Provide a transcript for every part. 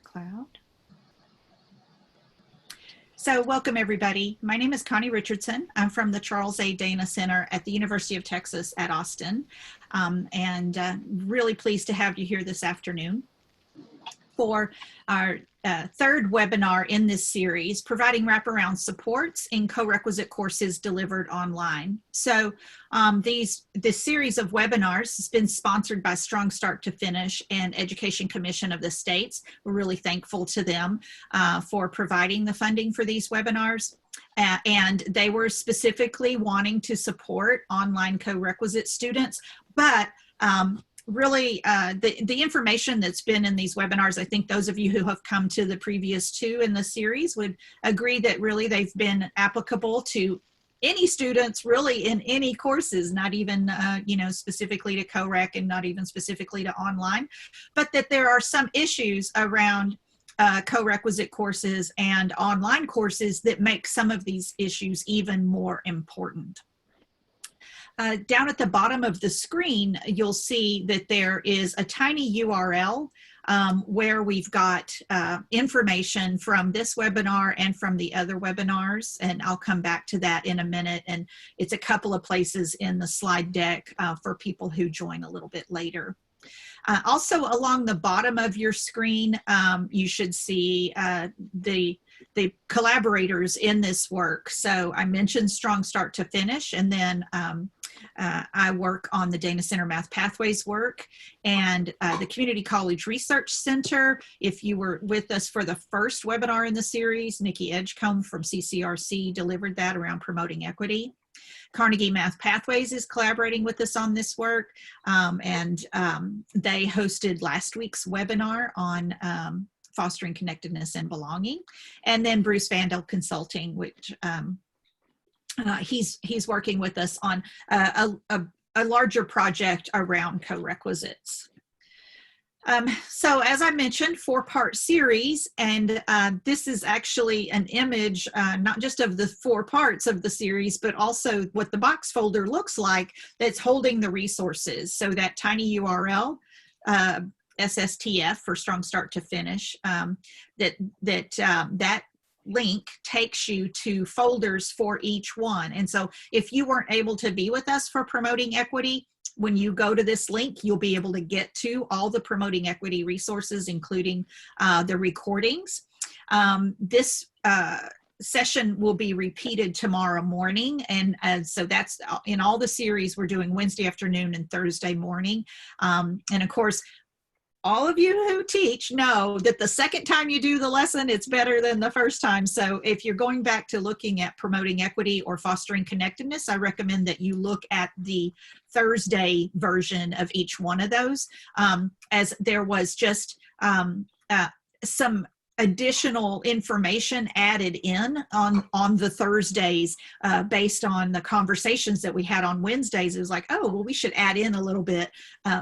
Cloud. So welcome everybody. My name is Connie Richardson. I'm from the Charles A. Dana Center at the University of Texas at Austin, and really pleased to have you here this afternoon for our third webinar in this series, providing wraparound supports in co-requisite courses delivered online. So this series of webinars has been sponsored by Strong Start to Finish and Education Commission of the States. We're really thankful to them for providing the funding for these webinars. And they were specifically wanting to support online co-requisite students, but really, the information that's been in these webinars, I think those of you who have come to the previous two in the series would agree that really they've been applicable to any students really in any courses, not even, specifically to co-rec and not even specifically to online, but that there are some issues around co-requisite courses and online courses that make some of these issues even more important. Down at the bottom of the screen, you'll see that there is a tiny URL where we've got information from this webinar and from the other webinars, and I'll come back to that in a minute. And it's a couple of places in the slide deck for people who join a little bit later. Also, along the bottom of your screen, you should see the collaborators in this work. So I mentioned Strong Start to Finish, and then I work on the Dana Center Math Pathways work, and the Community College Research Center. If you were with us for the first webinar in the series, Nikki Edgecombe from CCRC delivered that around promoting equity. Carnegie Math Pathways is collaborating with us on this work, and they hosted last week's webinar on fostering connectedness and belonging. And then Bruce Vandal Consulting, which he's working with us on a larger project around co-requisites. So as I mentioned, 4-part series, and this is actually an image, not just of the 4 parts of the series, but also what the box folder looks like that's holding the resources. So that tiny URL, SSTF for Strong Start to Finish, that link takes you to folders for each one. And so if you weren't able to be with us for Promoting Equity, when you go to this link, you'll be able to get to all the Promoting Equity resources, including the recordings. This session will be repeated tomorrow morning, and so that's in all the series we're doing Wednesday afternoon and Thursday morning. And of course, all of you who teach know that the second time you do the lesson, it's better than the first time. So if you're going back to looking at Promoting Equity or Fostering Connectedness, I recommend that you look at the Thursday version of each one of those, as there was just some additional information added in on the Thursdays based on the conversations that we had on Wednesdays. It was like, oh, well, we should add in a little bit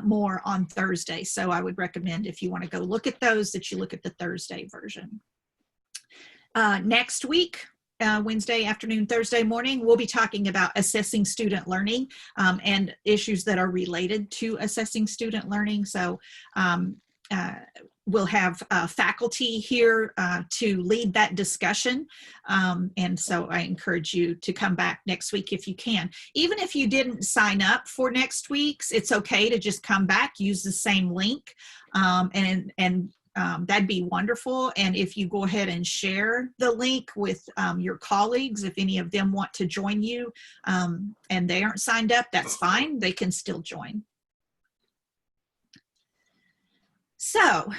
more on Thursday. So I would recommend, if you want to go look at those, that you look at the Thursday version. Next week, Wednesday afternoon, Thursday morning, we'll be talking about assessing student learning and issues that are related to assessing student learning. So we'll have faculty here to lead that discussion. And so I encourage you to come back next week if you can. Even if you didn't sign up for next week's, it's okay to just come back, use the same link, and that'd be wonderful. And if you go ahead and share the link with your colleagues, if any of them want to join you and they aren't signed up, that's fine. They can still join. So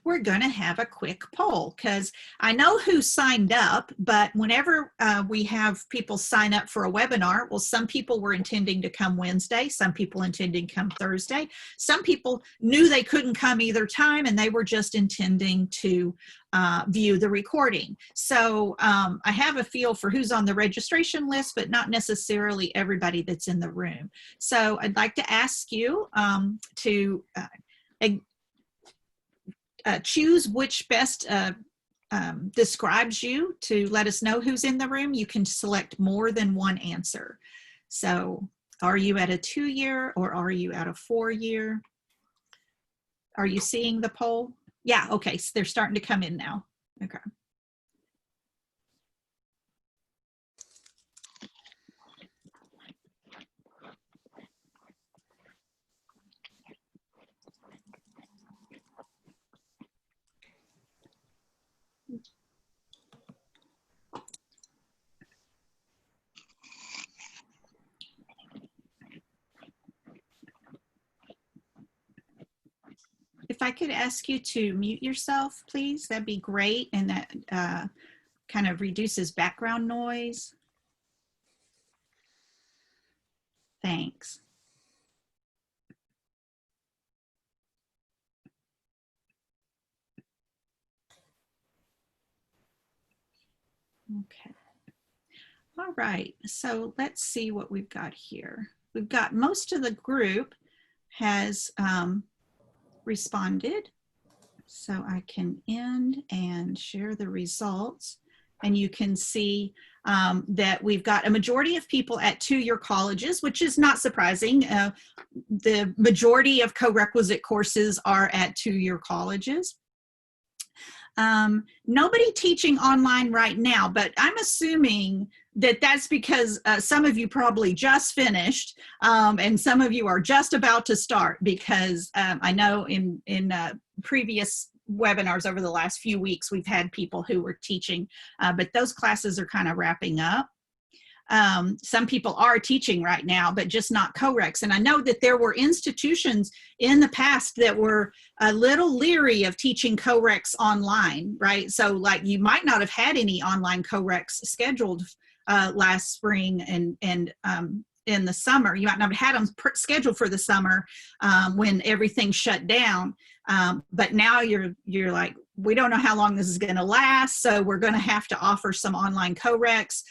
we're going to have a quick poll, because I know who signed up, but whenever we have people sign up for a webinar, well, some people were intending to come Wednesday, some people intending to come Thursday, some people knew they couldn't come either time, and they were just intending to view the recording. So I have a feel for who's on the registration list, but not necessarily everybody that's in the room. So I'd like to ask you to choose which best describes you to let us know who's in the room. You can select more than one answer. So are you at a 2-year or are you at a 4-year? Are you seeing the poll? Yeah, okay, so they're starting to come in now. Okay. If I could ask you to mute yourself, please, that'd be great. And that kind of reduces background noise. Thanks. Okay. All right, so let's see what we've got here. We've got most of the group has responded. So I can end and share the results. And you can see that we've got a majority of people at two-year colleges, which is not surprising. The majority of co-requisite courses are at two-year colleges. Nobody teaching online right now, but I'm assuming that that's because some of you probably just finished and some of you are just about to start, because I know in previous webinars over the last few weeks, we've had people who were teaching, but those classes are kind of wrapping up. Some people are teaching right now, but just not co-recs. And I know that there were institutions in the past that were a little leery of teaching co-recs online, right? So like you might not have had any online co-recs scheduled last spring and in the summer. You might not have had them scheduled for the summer when everything shut down. But now you're like, we don't know how long this is going to last, so we're going to have to offer some online co-recs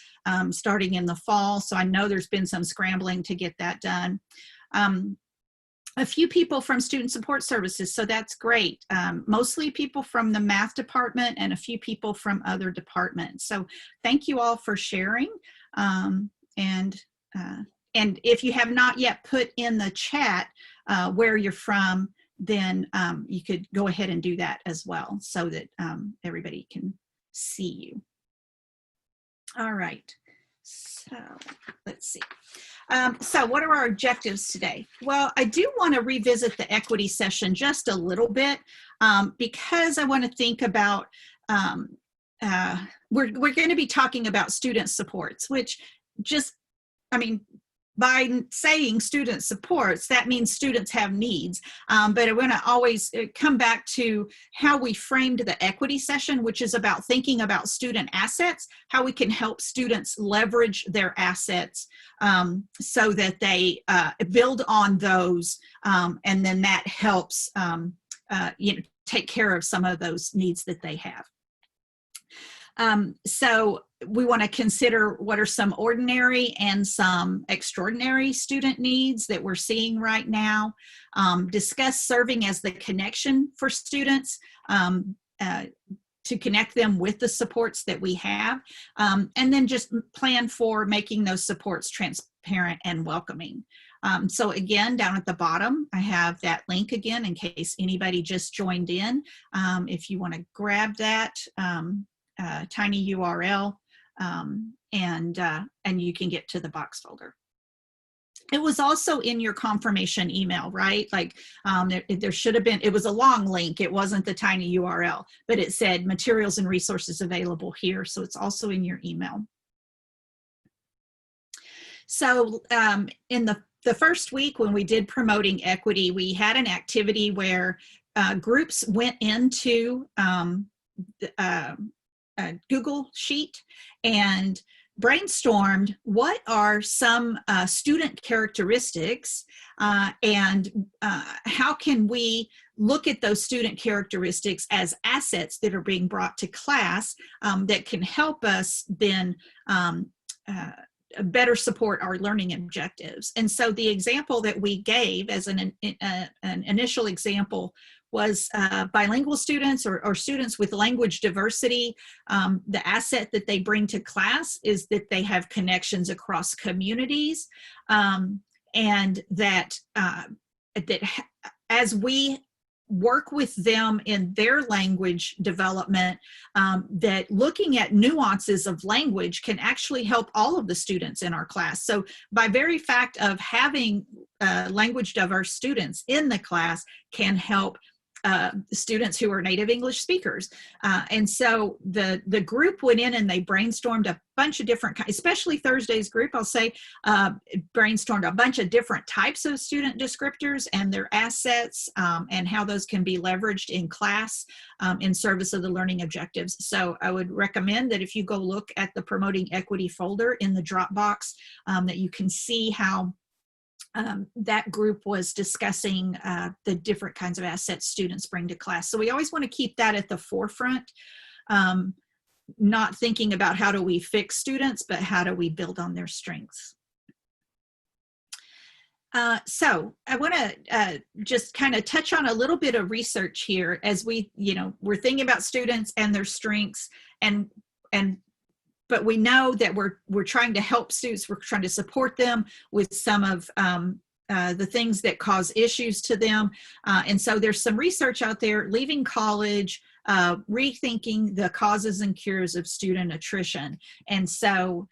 starting in the fall. So I know there's been some scrambling to get that done. A few people from Student Support Services, so that's great. Mostly people from the math department and a few people from other departments. So thank you all for sharing. And if you have not yet put in the chat where you're from, then you could go ahead and do that as well so that everybody can see you. All right, so let's see. So what are our objectives today? Well, I do want to revisit the equity session just a little bit because I want to think about, we're going to be talking about student supports, which just, I mean, by saying student supports, that means students have needs. But I want to always come back to how we framed the equity session, which is about thinking about student assets, how we can help students leverage their assets so that they build on those, and then that helps take care of some of those needs that they have. So we want to consider what are some ordinary and some extraordinary student needs that we're seeing right now. Discuss serving as the connection for students to connect them with the supports that we have. And then just plan for making those supports transparent and welcoming. So again, down at the bottom, I have that link again in case anybody just joined in. If you want to grab that, tiny URL, and you can get to the box folder. It was also in your confirmation email, right? Like there should have been, it was a long link. It wasn't the tiny URL, but it said materials and resources available here. So it's also in your email. So in the first week when we did promoting equity, we had an activity where groups went into Google Sheet and brainstormed what are some student characteristics and how can we look at those student characteristics as assets that are being brought to class that can help us then better support our learning objectives. And so the example that we gave as an initial example was bilingual students or students with language diversity. The asset that they bring to class is that they have connections across communities, and that as we work with them in their language development, that looking at nuances of language can actually help all of the students in our class. So by very fact of having language diverse students in the class can help students who are native English speakers. And so the group went in and they brainstormed a bunch of different, especially Thursday's group, I'll say, brainstormed a bunch of different types of student descriptors and their assets, and how those can be leveraged in class in service of the learning objectives. So I would recommend that if you go look at the Promoting Equity folder in the Dropbox, that you can see how that group was discussing the different kinds of assets students bring to class. So we always want to keep that at the forefront, not thinking about how do we fix students, but how do we build on their strengths. So I want to just kind of touch on a little bit of research here as we're thinking about students and their strengths, but we know that we're trying to help students, we're trying to support them with some of the things that cause issues to them. And so there's some research out there, Leaving College, Rethinking the Causes and Cures of Student Attrition. And so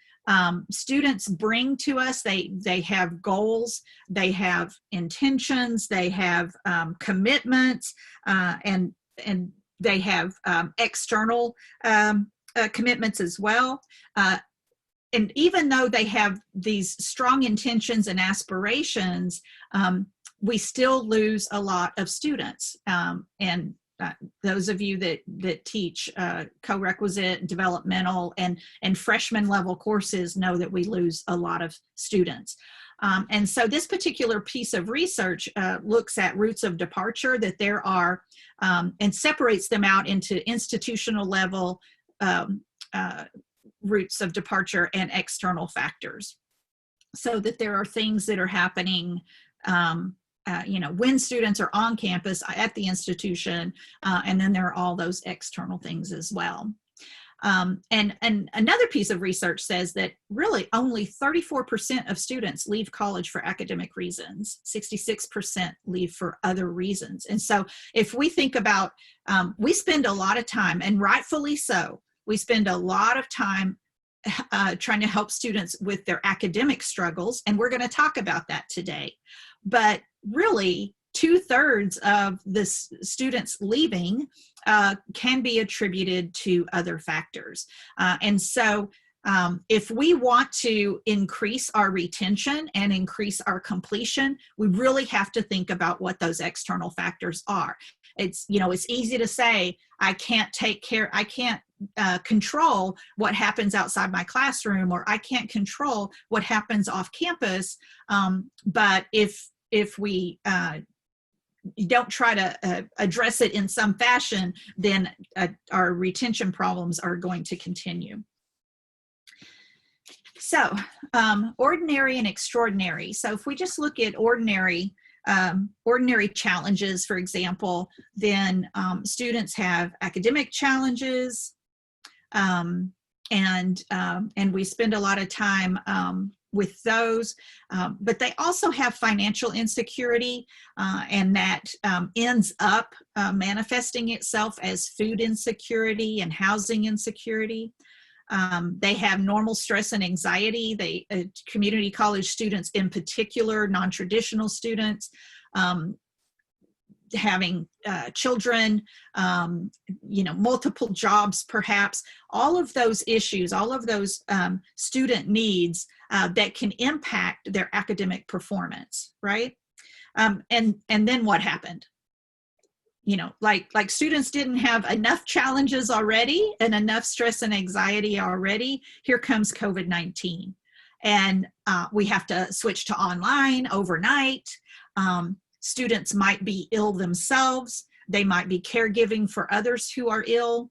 students bring to us, they have goals, they have intentions, they have commitments, and they have external commitments as well. And even though they have these strong intentions and aspirations, we still lose a lot of students. And those of you that teach corequisite, developmental, and freshman level courses know that we lose a lot of students. And so this particular piece of research looks at routes of departure, that there are, and separates them out into institutional level routes of departure and external factors, so that there are things that are happening when students are on campus at the institution, and then there are all those external things as well. And another piece of research says that really only 34% of students leave college for academic reasons, 66% leave for other reasons. And so if we think about, we spend a lot of time, and rightfully so, we spend a lot of time trying to help students with their academic struggles, and we're going to talk about that today. But really, 2/3 of the students leaving can be attributed to other factors. And so if we want to increase our retention and increase our completion, we really have to think about what those external factors are. It's easy to say, I can't control what happens outside my classroom, or I can't control what happens off campus. But if we don't try to address it in some fashion, then our retention problems are going to continue. So ordinary and extraordinary. So if we just look at ordinary challenges, for example, then students have academic challenges, and we spend a lot of time with those, but they also have financial insecurity, and that ends up manifesting itself as food insecurity and housing insecurity. They have normal stress and anxiety. Community college students in particular, non-traditional students, having children, multiple jobs perhaps, all of those issues, all of those student needs that can impact their academic performance, right? And then what happened? Like students didn't have enough challenges already and enough stress and anxiety already. Here comes COVID-19. And we have to switch to online overnight. Students might be ill themselves. They might be caregiving for others who are ill.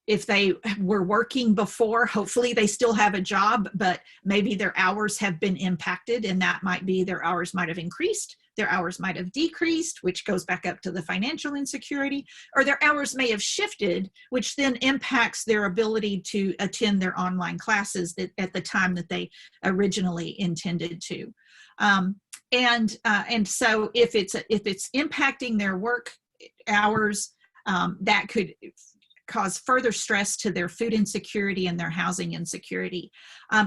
If they were working before, hopefully they still have a job, but maybe their hours have been impacted, and that might be their hours might have increased, their hours might have decreased, which goes back up to the financial insecurity, or their hours may have shifted, which then impacts their ability to attend their online classes at the time that they originally intended to. And so if it's impacting their work hours, that could cause further stress to their food insecurity and their housing insecurity.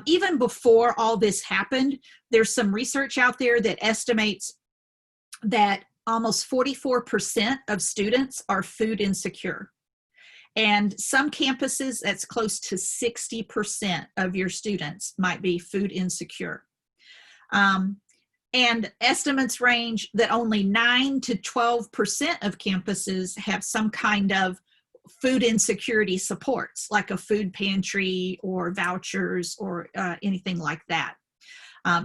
Even before all this happened, there's some research out there that estimates that almost 44% of students are food insecure. And some campuses, that's close to 60% of your students might be food insecure. And estimates range that only 9 to 12% of campuses have some kind of food insecurity supports, like a food pantry or vouchers or anything like that.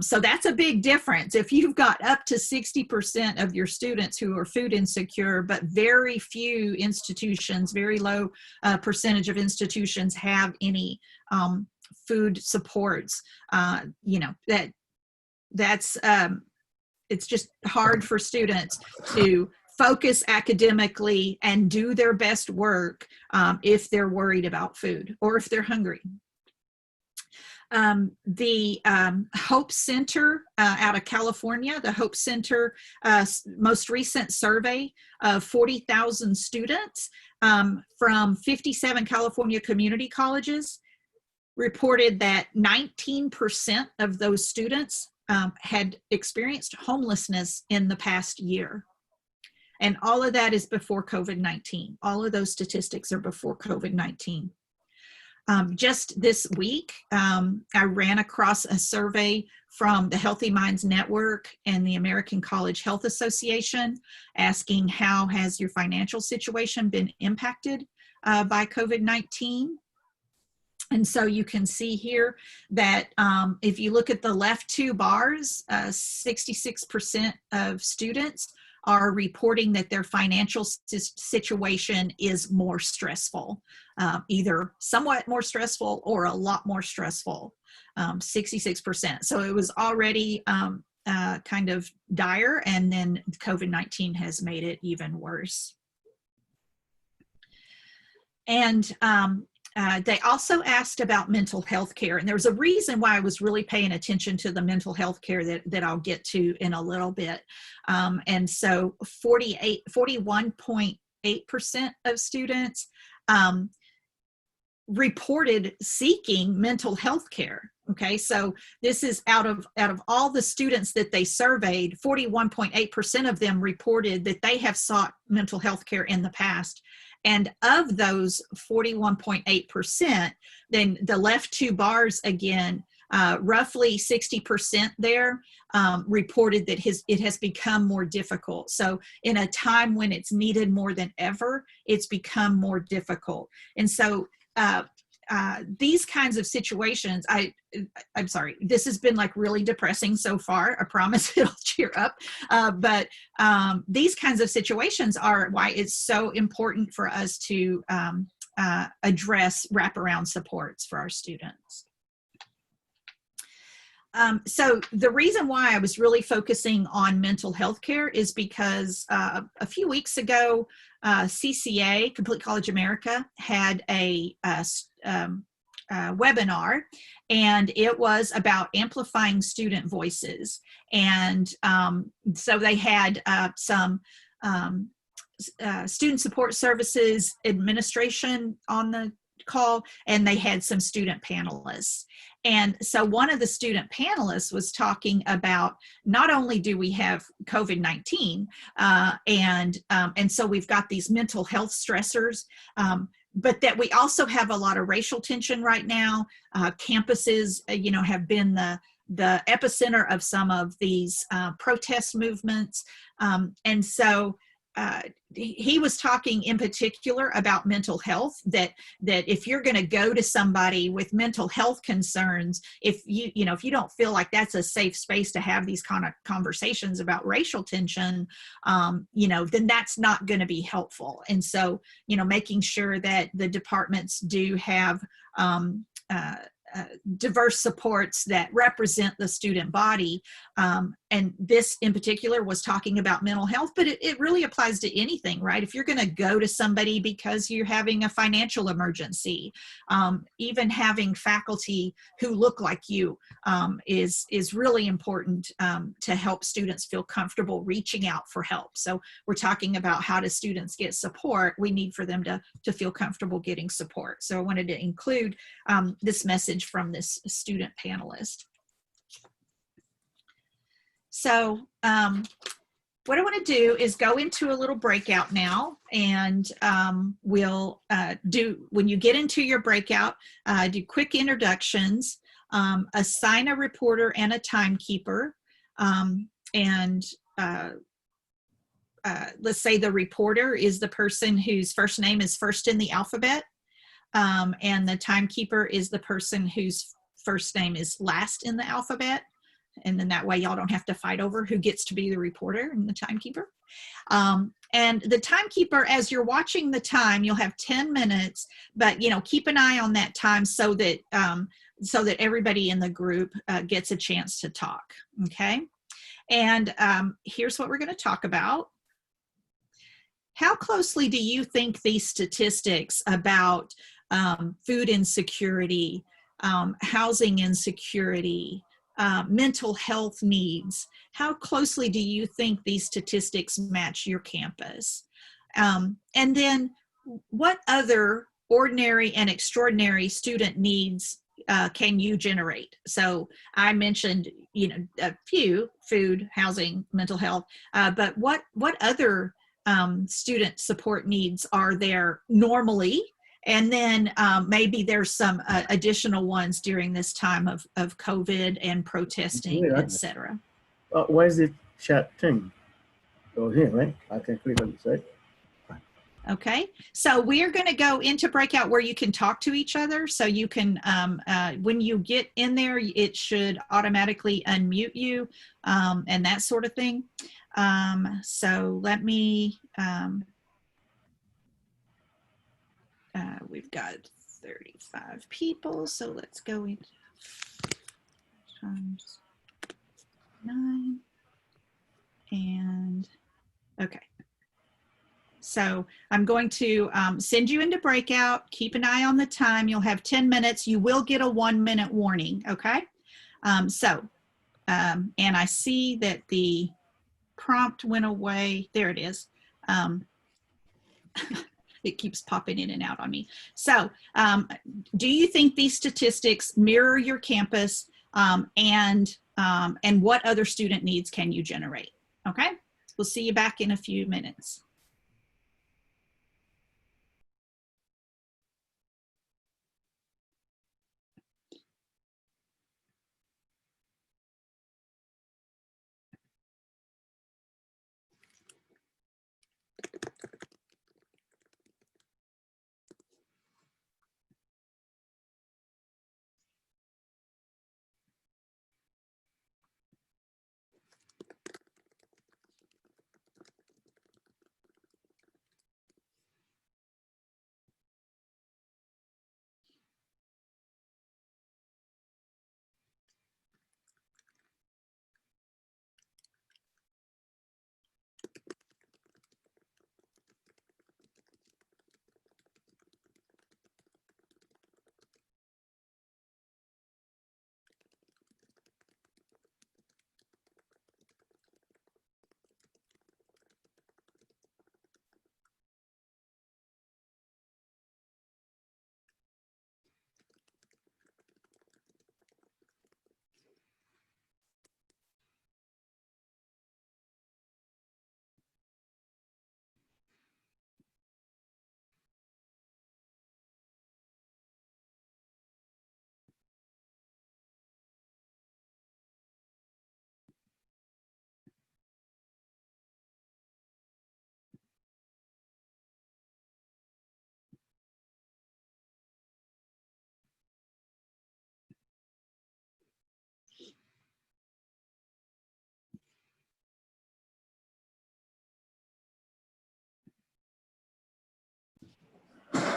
So that's a big difference. If you've got up to 60% of your students who are food insecure, but very few institutions, very low percentage of institutions have any food supports, that's it's just hard for students to focus academically and do their best work if they're worried about food or if they're hungry. The Hope Center out of California, the Hope Center most recent survey of 40,000 students from 57 California community colleges reported that 19% of those students had experienced homelessness in the past year. And all of that is before COVID-19. All of those statistics are before COVID-19. Just this week, I ran across a survey from the Healthy Minds Network and the American College Health Association asking how has your financial situation been impacted by COVID-19. And so you can see here that if you look at the left two bars, 66% of students are reporting that their financial situation is more stressful, either somewhat more stressful or a lot more stressful, 66%. So it was already kind of dire, and then COVID-19 has made it even worse. And they also asked about mental health care, and there was a reason why I was really paying attention to the mental health care that I'll get to in a little bit. And so 41.8% of students reported seeking mental health care. Okay, so this is out of all the students that they surveyed, 41.8% of them reported that they have sought mental health care in the past. And of those 41.8%, then the left two bars again, roughly 60% there reported that it has become more difficult. So in a time when it's needed more than ever, it's become more difficult. And so these kinds of situations, I'm sorry, this has been like really depressing so far. I promise it'll cheer up. But these kinds of situations are why it's so important for us to address wraparound supports for our students. So the reason why I was really focusing on mental health care is because a few weeks ago, CCA, Complete College America, had a webinar, and it was about amplifying student voices. And so they had some student support services administration on the call, and they had some student panelists. And so one of the student panelists was talking about not only do we have COVID-19, and so we've got these mental health stressors, but that we also have a lot of racial tension right now. Campuses, have been the epicenter of some of these protest movements. And so he was talking in particular about mental health, that if you're going to go to somebody with mental health concerns, if you don't feel like that's a safe space to have these kind of conversations about racial tension, then that's not going to be helpful. And so, making sure that the departments do have diverse supports that represent the student body. And this in particular was talking about mental health, but it really applies to anything, right? If you're going to go to somebody because you're having a financial emergency, even having faculty who look like you is really important to help students feel comfortable reaching out for help. So we're talking about how do students get support. We need for them to feel comfortable getting support. So I wanted to include this message from this student panelist. So what I want to do is go into a little breakout now, and we'll do, when you get into your breakout, do quick introductions, assign a reporter and a timekeeper, and let's say the reporter is the person whose first name is first in the alphabet, and the timekeeper is the person whose first name is last in the alphabet. And then that way y'all don't have to fight over who gets to be the reporter and the timekeeper. And the timekeeper, as you're watching the time, you'll have 10 minutes, but keep an eye on that time so that everybody in the group gets a chance to talk, okay? And here's what we're gonna talk about. How closely do you think these statistics about food insecurity, housing insecurity, mental health needs, how closely do you think these statistics match your campus? And then what other ordinary and extraordinary student needs can you generate? So I mentioned, a few: food, housing, mental health, but what other student support needs are there normally? And then maybe there's some additional ones during this time of COVID and protesting, etc. Where's the chat thing? Oh, here, right? I can click on the site. Okay, so we are going to go into breakout where you can talk to each other. So you can, when you get in there, it should automatically unmute you and that sort of thing. So let me, we've got 35 people, so let's go into times 9 and okay. So I'm going to send you into breakout. Keep an eye on the time. You'll have 10 minutes. You will get a 1-minute warning, okay? And I see that the prompt went away. There it is. It keeps popping in and out on me. So do you think these statistics mirror your campus, and what other student needs can you generate? Okay, we'll see you back in a few minutes.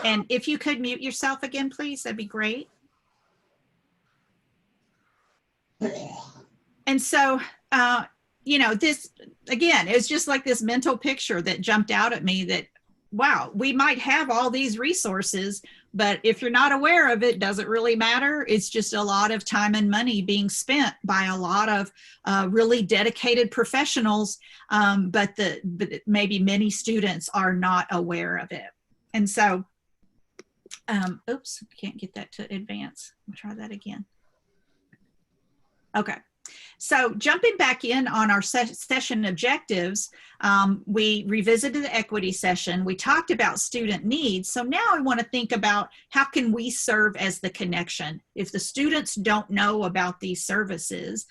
And if you could mute yourself again, please, that'd be great. And so, you know, this, again, it's just like this mental picture that jumped out at me that, wow, we might have all these resources, but if you're not aware of it, does it really matter? It's just a lot of time and money being spent by a lot of really dedicated professionals, but maybe many students are not aware of it. And so, oops, can't get that to advance. I'll try that again. Okay. So jumping back in on our session objectives, we revisited the equity session. We talked about student needs. So now I want to think about how can we serve as the connection? If the students don't know about these services,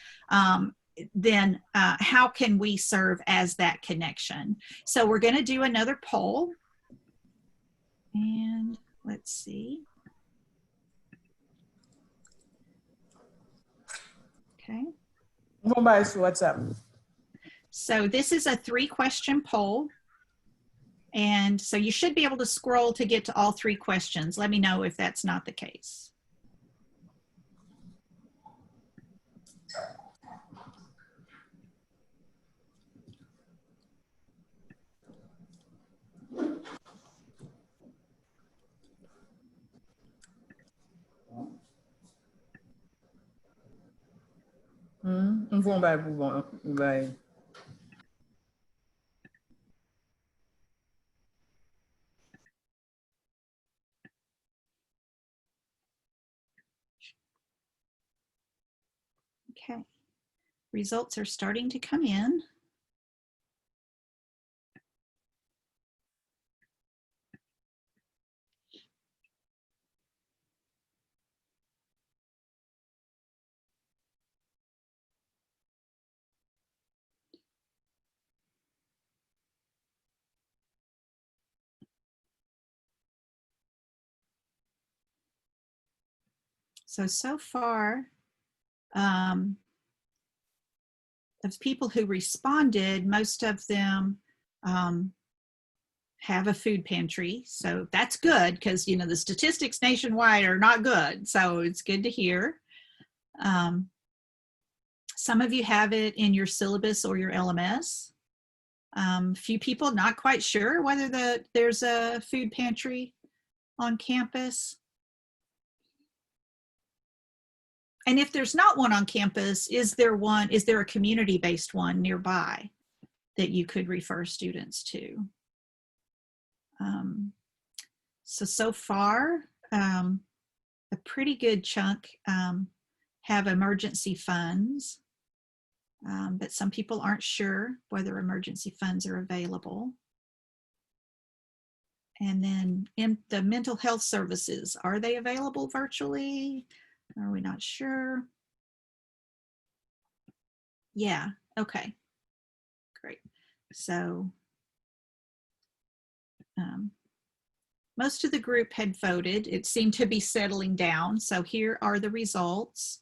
then how can we serve as that connection? So we're going to do another poll. And let's see. Okay. What's up? So this is a 3-question poll. And so you should be able to scroll to get to all 3 questions. Let me know if that's not the case. Okay, results are starting to come in. So far, of people who responded, most of them have a food pantry. So that's good because, you know, the statistics nationwide are not good. So it's good to hear. Some of you have it in your syllabus or your LMS. Few people not quite sure whether there's a food pantry on campus. And if there's not one on campus, is there a community-based one nearby that you could refer students to? So far, a pretty good chunk have emergency funds, but some people aren't sure whether emergency funds are available. And then in the mental health services, are they available virtually? Are we not sure? Yeah, okay, great. So most of the group had voted. It seemed to be settling down. So here are the results.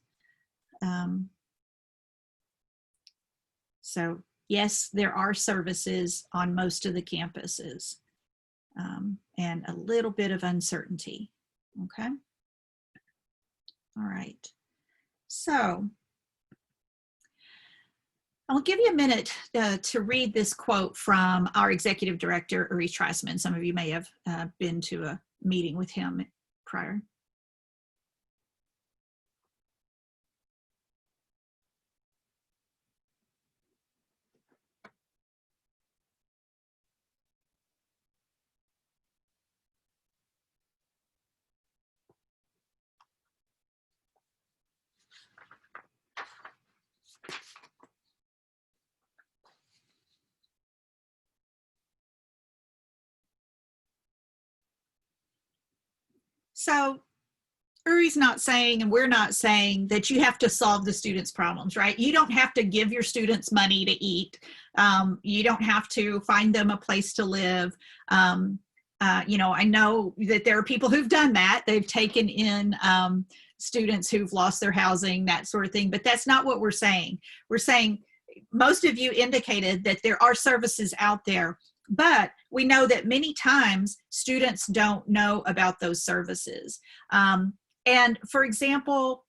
So yes, there are services on most of the campuses, and a little bit of uncertainty, okay? All right, so I'll give you a minute to read this quote from our executive director, Uri Treisman. Some of you may have been to a meeting with him prior. So Uri's not saying, and we're not saying, that you have to solve the students' problems, right? You don't have to give your students money to eat. You don't have to find them a place to live. You know, I know that there are people who've done that. They've taken in students who've lost their housing, that sort of thing, but that's not what we're saying. We're saying, most of you indicated that there are services out there, but we know that many times students don't know about those services. And for example,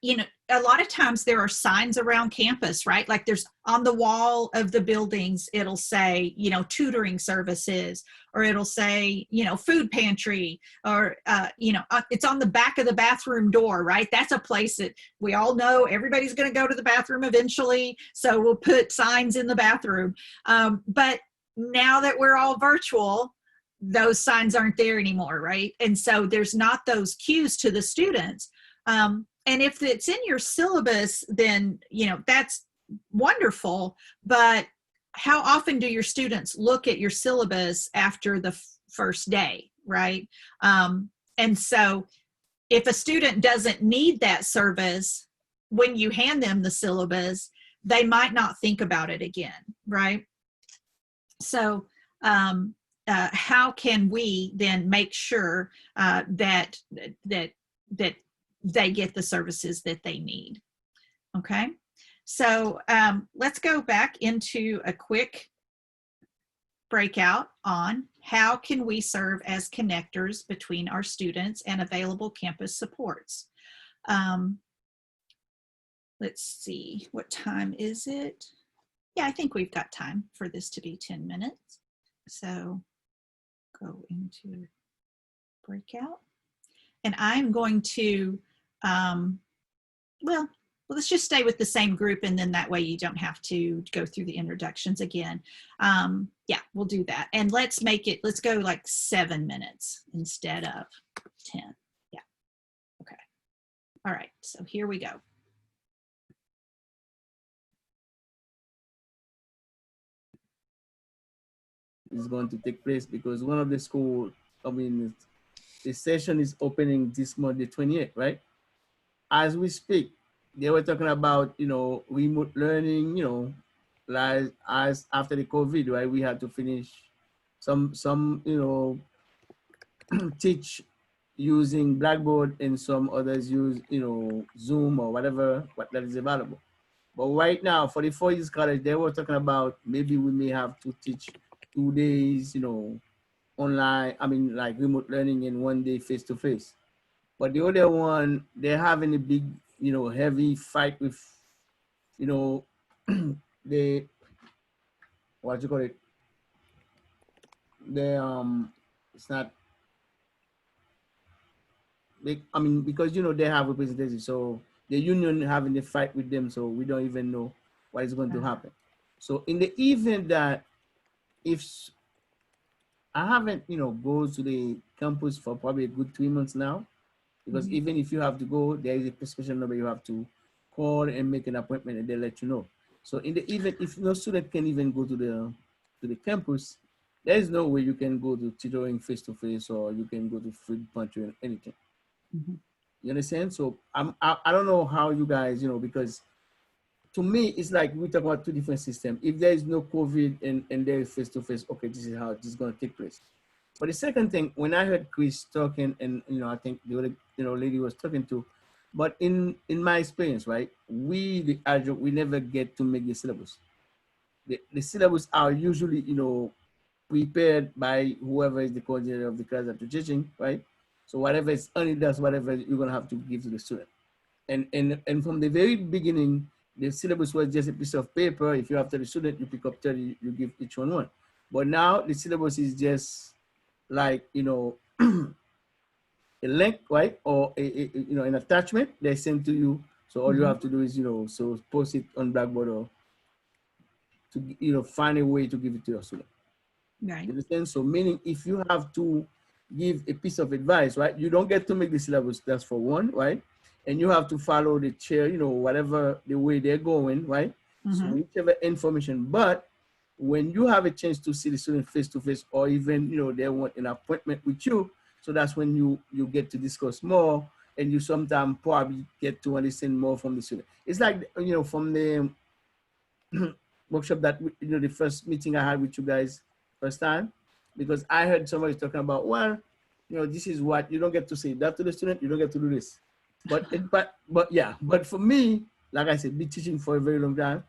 you know, a lot of times there are signs around campus, right? Like there's on the wall of the buildings, it'll say, you know, tutoring services, or it'll say, you know, food pantry, or, you know, it's on the back of the bathroom door, right? That's a place that we all know everybody's going to go to the bathroom eventually. So we'll put signs in the bathroom. But now that we're all virtual, those signs aren't there anymore, right? And so there's not those cues to the students. And if it's in your syllabus, then, you know, that's wonderful. But how often do your students look at your syllabus after the first day, right? And so if a student doesn't need that service, when you hand them the syllabus, they might not think about it again, right? So how can we then make sure that they get the services that they need? Okay, so let's go back into a quick breakout on how can we serve as connectors between our students and available campus supports. Let's see, what time is it? Yeah, I think we've got time for this to be 10 minutes. So go into breakout. And I'm going to, well, let's just stay with the same group, and then that way you don't have to go through the introductions again. Yeah, we'll do that. And let's go like 7 minutes instead of 10. Yeah, okay. All right, so here we go. Is going to take place because one of the school, I mean, the session is opening this month, the 28th, right? As we speak, they were talking about, you know, remote learning, you know, like as after the COVID, right? We had to finish some, you know, teach using Blackboard, and some others use, you know, Zoom or whatever, what that is available. But right now, for the 4 years college, they were talking about maybe we may have to teach 2 days, you know, online, I mean, like remote learning, and 1 day face-to-face. But the other one, they're having a big, you know, heavy fight with, you know, the, what you call it? It's not, I mean, because, you know, they have representatives, so the union having a fight with them, so we don't even know what is going to happen. So in the event that if I haven't, you know, go to the campus for probably a good 3 months now, because even if you have to go, there is a special number you have to call and make an appointment, and they let you know. So in the event if no student can even go to the campus, there is no way you can go to tutoring face-to-face, or you can go to food pantry or anything. You understand? So I don't know how you guys, you know, because to me, it's like we talk about two different systems. If there is no COVID and there is face-to-face, okay, this is how this is going to take place. But the second thing, when I heard Chris talking, and, you know, I think the other, you know, lady was talking to, but in my experience, right, the adjunct, we never get to make the syllabus. The syllabus are usually, you know, prepared by whoever is the coordinator of the class that you're teaching, right? So whatever is only that's whatever you're gonna have to give to the student. And from the very beginning, the syllabus was just a piece of paper. If you have 30 students, you pick up 30, you give each one. But now the syllabus is just like, you know, a link, right? Or you know, an attachment they send to you. So all you have to do is, you know, so post it on Blackboard, or to, you know, find a way to give it to your student. Right. You understand? So meaning if you have to give a piece of advice, right? You don't get to make the syllabus, that's for one, right? And you have to follow the chair, you know, whatever the way they're going, right? So whichever information, but when you have a chance to see the student face to face, or even, you know, they want an appointment with you, so that's when you get to discuss more, and you sometimes probably get to understand more from the student. It's like, you know, from the workshop that, you know, the first meeting I had with you guys first time, because I heard somebody talking about, well, you know, this is what you don't get to say that to the student, you don't get to do this. But yeah, but for me, like I said, be teaching for a very long time.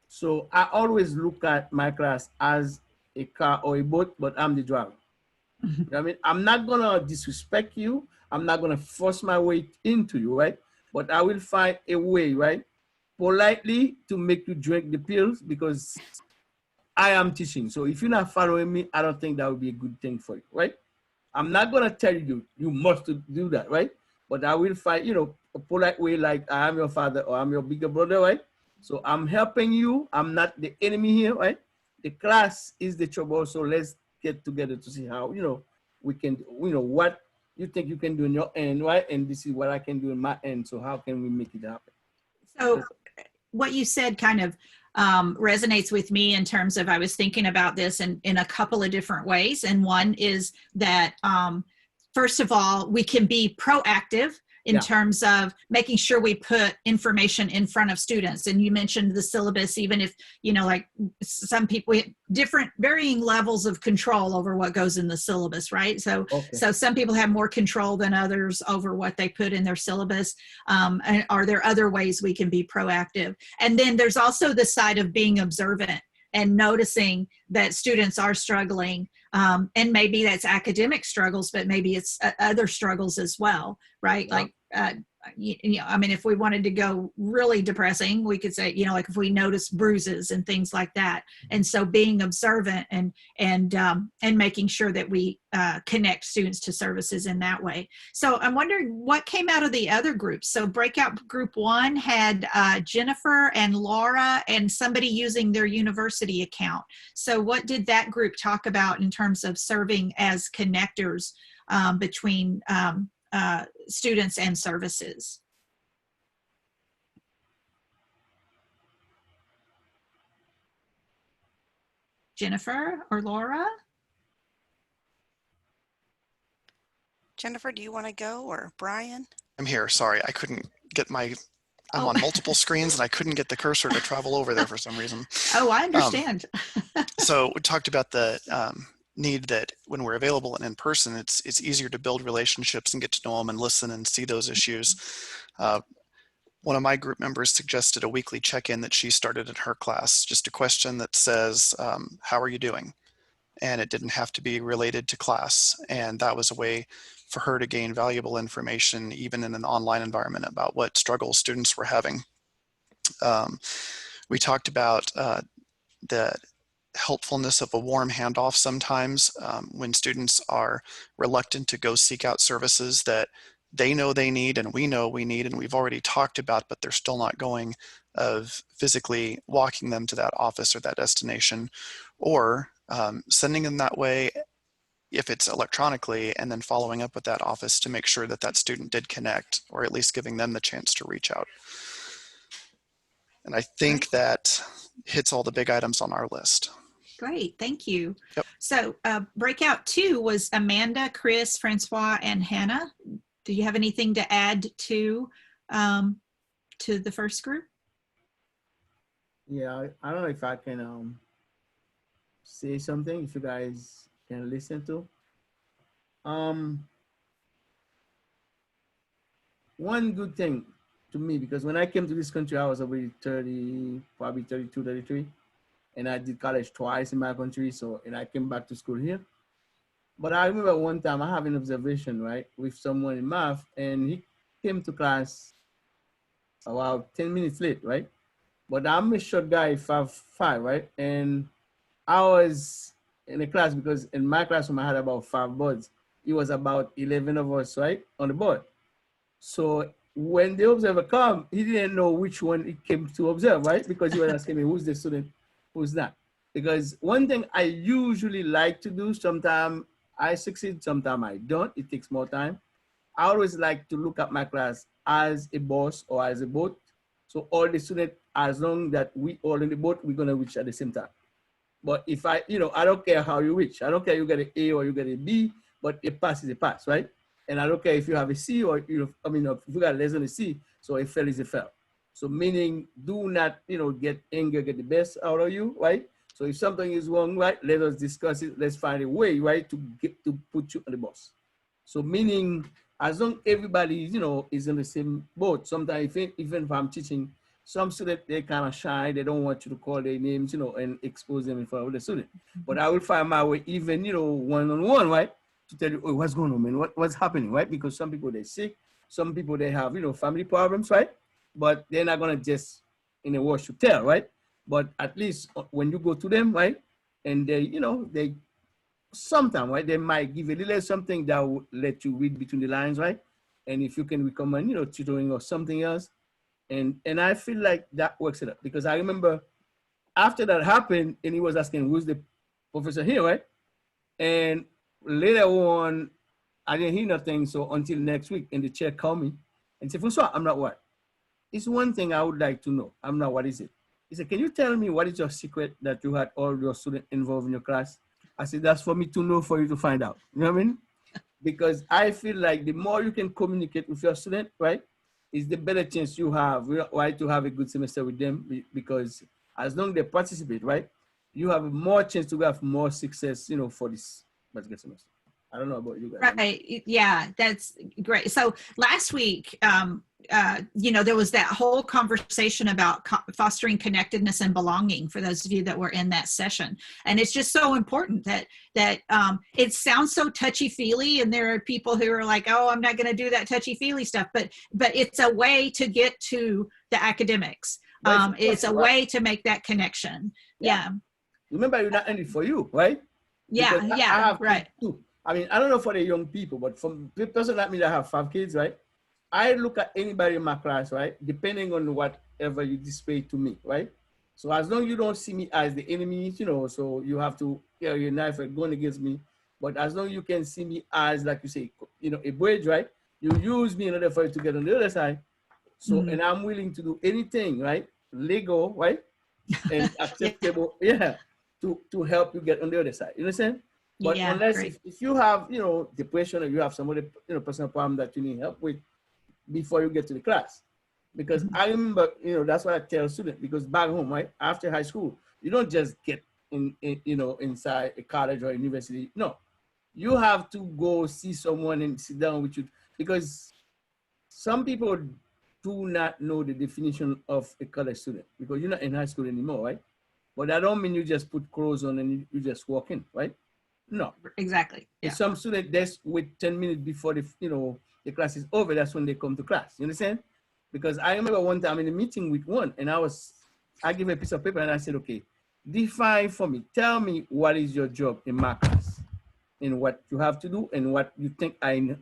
So I always look at my class as a car or a boat, but I'm the driver. You know what I mean? I'm not gonna disrespect you. I'm not gonna force my way into you, right? but I will find a way, right? Politely to make you drink the pills because I am teaching. So if you're not following me, I don't think that would be a good thing for you, right? I'm not gonna tell you you must do that, right? But I will find, a polite way, like I am your father or I'm your bigger brother, right? So I'm helping you. I'm not the enemy here, right? The class is the trouble. So let's get together to see how, we can, what you think you can do in your end, right? And this is what I can do in my end. So how can we make it happen? So what you said kind of resonates with me in terms of, I was thinking about this in a couple of different ways. And one is that, first of all, we can be proactive in terms of making sure we put information in front of students. And you mentioned the syllabus, even if, like some people, different varying levels of control over what goes in the syllabus, right? So, so some people have more control than others over what they put in their syllabus. And are there other ways we can be proactive? And then there's also the side of being observant and noticing that students are struggling. And maybe that's academic struggles, but maybe it's other struggles as well, right? Like, I mean, if we wanted to go really depressing, we could say, like if we notice bruises and things like that. And so being observant and making sure that we connect students to services in that way. So I'm wondering what came out of the other groups. So Breakout Group 1 had Jennifer and Laura and somebody using their university account. So what did that group talk about in terms of serving as connectors between students and services? Jennifer or Laura? Jennifer, do you want to go, or Brian? I'm here. Sorry, I couldn't get I'm on multiple screens and I couldn't get the cursor to travel over there for some reason. Oh, I understand. So we talked about the need that when we're available and in person, it's easier to build relationships and get to know them and listen and see those issues. One of my group members suggested a weekly check-in that she started in her class, just a question that says, how are you doing? And it didn't have to be related to class. And that was a way for her to gain valuable information, even in an online environment, about what struggles students were having. We talked about the helpfulness of a warm handoff sometimes when students are reluctant to go seek out services that they know they need and we know we need and we've already talked about, but they're still not going, of physically walking them to that office or that destination, or sending them that way if it's electronically, and then following up with that office to make sure that that student did connect, or at least giving them the chance to reach out. And I think that hits all the big items on our list. Great, thank you. Yep. So Breakout 2 was Amanda, Chris, Francois, and Hannah. Do you have anything to add to the first group? Yeah, I don't know if I can say something, if you guys can listen to. One good thing to me, because when I came to this country, I was already 30, probably 32, 33. And I did college twice in my country. So, and I came back to school here. But I remember one time I have an observation, right, with someone in math, and he came to class about 10 minutes late, right? But I'm a short guy, 5'5", right? And I was in a class, because in my classroom I had about 5 boards. It was about 11 of us, right, on the board. So when the observer come, he didn't know which one he came to observe, right? Because he was asking me, who's the student, who's not? Because one thing I usually like to do, sometimes I succeed, sometimes I don't. It takes more time. I always like to look at my class as a boss or as a boat. So all the students, as long that we all in the boat, we're gonna reach at the same time. But if I don't care how you reach. I don't care you get an A or you get a B, but a pass is a pass, right? And I don't care if you have a C or if you got less than a C, so a fail is a fail. So meaning, do not, get anger, get the best out of you, right? So if something is wrong, right, let us discuss it. Let's find a way, right, to put you on the bus. So meaning, as long everybody, is in the same boat. Sometimes, even if I'm teaching, some students, they kind of shy. They don't want you to call their names, and expose them in front of the student. But I will find my way, even, one-on-one, right, to tell you, oh, what's going on, man? What's happening, right? Because some people, they're sick. some people, they have, family problems, right? But they're not going to just in a wash to tell, right? But at least when you go to them, right? And they sometimes, right, they might give a little something that will let you read between the lines, right? And if you can recommend, tutoring or something else. And I feel like that works it up, because I remember after that happened and he was asking, who's the professor here, right? And later on, I didn't hear nothing. So until next week, and the chair called me and said, Francois, I'm not what? It's one thing I would like to know. I'm not, what is it? He said, can you tell me what is your secret that you had all your students involved in your class? I said, that's for me to know, for you to find out. You know what I mean? Because I feel like the more you can communicate with your student, right, is the better chance you have, right, to have a good semester with them. Because as long as they participate, right, you have more chance to have more success, for this particular semester. I don't know about you guys. Right. Yeah, that's great. So last week, there was that whole conversation about fostering connectedness and belonging for those of you that were in that session. And it's just so important that it sounds so touchy-feely, and there are people who are like, oh, I'm not going to do that touchy-feely stuff, but it's a way to get to the academics. It's a way to make that connection. Yeah. Remember, you're not only for you, right? Yeah. Because Yeah. I have Right. too. I mean, I don't know for the young people, but from the person like me that have 5 kids, right? I look at anybody in my class, right? Depending on whatever you display to me, right? So as long as you don't see me as the enemy, so you have to carry your knife and going against me. But as long as you can see me as, like you say, a bridge, right? You use me in order for you to get on the other side. So, and I'm willing to do anything, right? Legal, right? And acceptable, to help you get on the other side. You understand? But unless if you have, depression, or you have some other, personal problem that you need help with before you get to the class. Because I remember, that's what I tell students, because back home, right, after high school, you don't just get inside a college or university. No, you have to go see someone and sit down with you, because some people do not know the definition of a college student, because you're not in high school anymore, right? But that don't mean you just put clothes on and you just walk in, right? No. Exactly. Yeah. Some students, just wait 10 minutes before the class is over. That's when they come to class. You understand? Because I remember one time in a meeting with one, and I gave a piece of paper and I said, okay, define for me. Tell me what is your job in my class, and what you have to do, and what you think I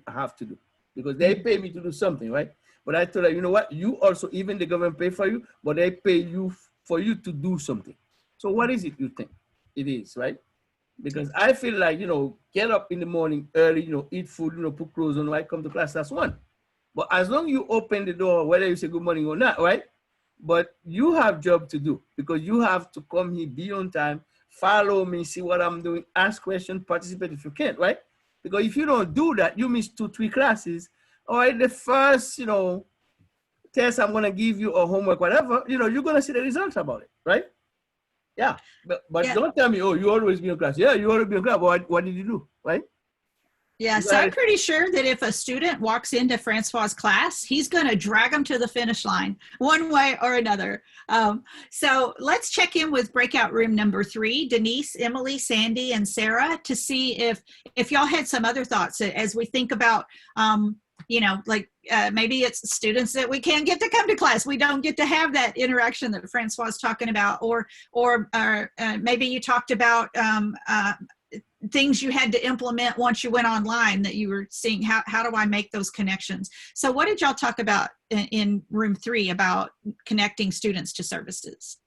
have to do. Because they pay me to do something, right? But I told her, you know what? You also, even the government pay for you, but they pay you for you to do something. So what is it you think it is, right? Because I feel like, get up in the morning early, eat food, put clothes on, right? Come to class, that's one. But as long as you open the door, whether you say good morning or not, right? But you have job to do, because you have to come here, be on time, follow me, see what I'm doing, ask questions, participate if you can, right? Because if you don't do that, you miss 2-3 classes. All right, the first, test I'm going to give you, or homework, whatever, you're going to see the results about it, right? Yeah, but don't tell me, oh, you always be in class. Yeah, you always be in class. But what did you do, right? Yeah, so I'm pretty sure that if a student walks into Francois' class, he's going to drag them to the finish line one way or another. So let's check in with breakout room number 3, Denise, Emily, Sandy, and Sarah, to see if y'all had some other thoughts as we think about, maybe it's students that we can't get to come to class. We don't get to have that interaction that Francois was talking about, or maybe you talked about things you had to implement once you went online, that you were seeing how do I make those connections. So what did y'all talk about in room 3 about connecting students to services?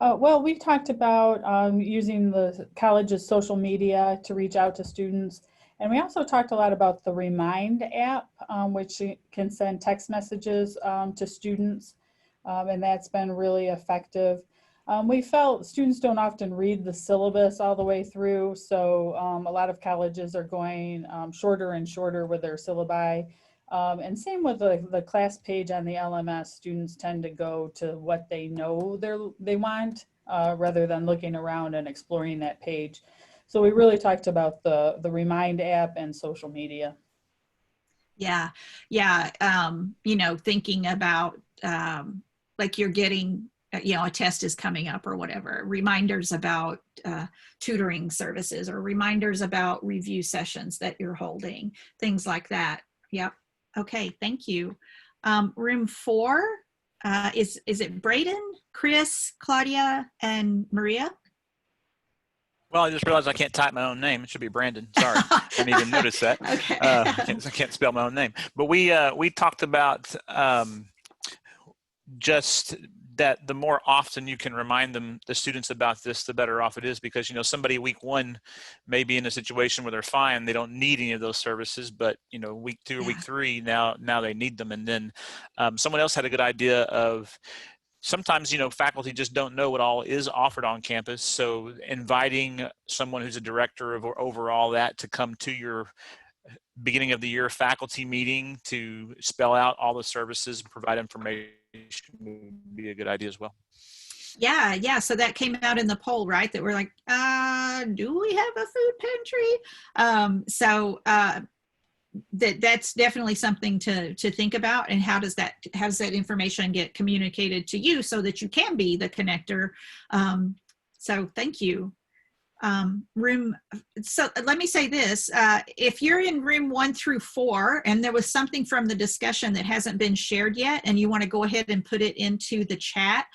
Well, we talked about using the college's social media to reach out to students. And we also talked a lot about the Remind app, which can send text messages to students. And that's been really effective. We felt students don't often read the syllabus all the way through. So a lot of colleges are going shorter and shorter with their syllabi. And same with the class page on the LMS, students tend to go to what they know they want rather than looking around and exploring that page. So we really talked about the Remind app and social media. Yeah. Thinking about like you're getting, a test is coming up or whatever, reminders about tutoring services, or reminders about review sessions that you're holding, things like that. Yep. Okay, thank you. Room 4, is it Braden, Chris, Claudia, and Maria? Well, I just realized I can't type my own name. It should be Brandon. Sorry, I didn't even notice that. Okay. I can't spell my own name. But we talked about just that the more often you can remind the students about this, the better off it is, because, you know, somebody week 1 may be in a situation where they're fine, they don't need any of those services, but, you know, week 2 or week 3, now they need them. And then someone else had a good idea of, sometimes, you know, faculty just don't know what all is offered on campus. So inviting someone who's a director of over all that to come to your beginning of the year faculty meeting to spell out all the services and provide information would be a good idea as well. Yeah. So that came out in the poll, right? That we're like, do we have a food pantry? That's definitely something to think about. And how does that information get communicated to you so that you can be the connector? So thank you. So let me say this, if you're in room 1 through 4 and there was something from the discussion that hasn't been shared yet and you want to go ahead and put it into the chat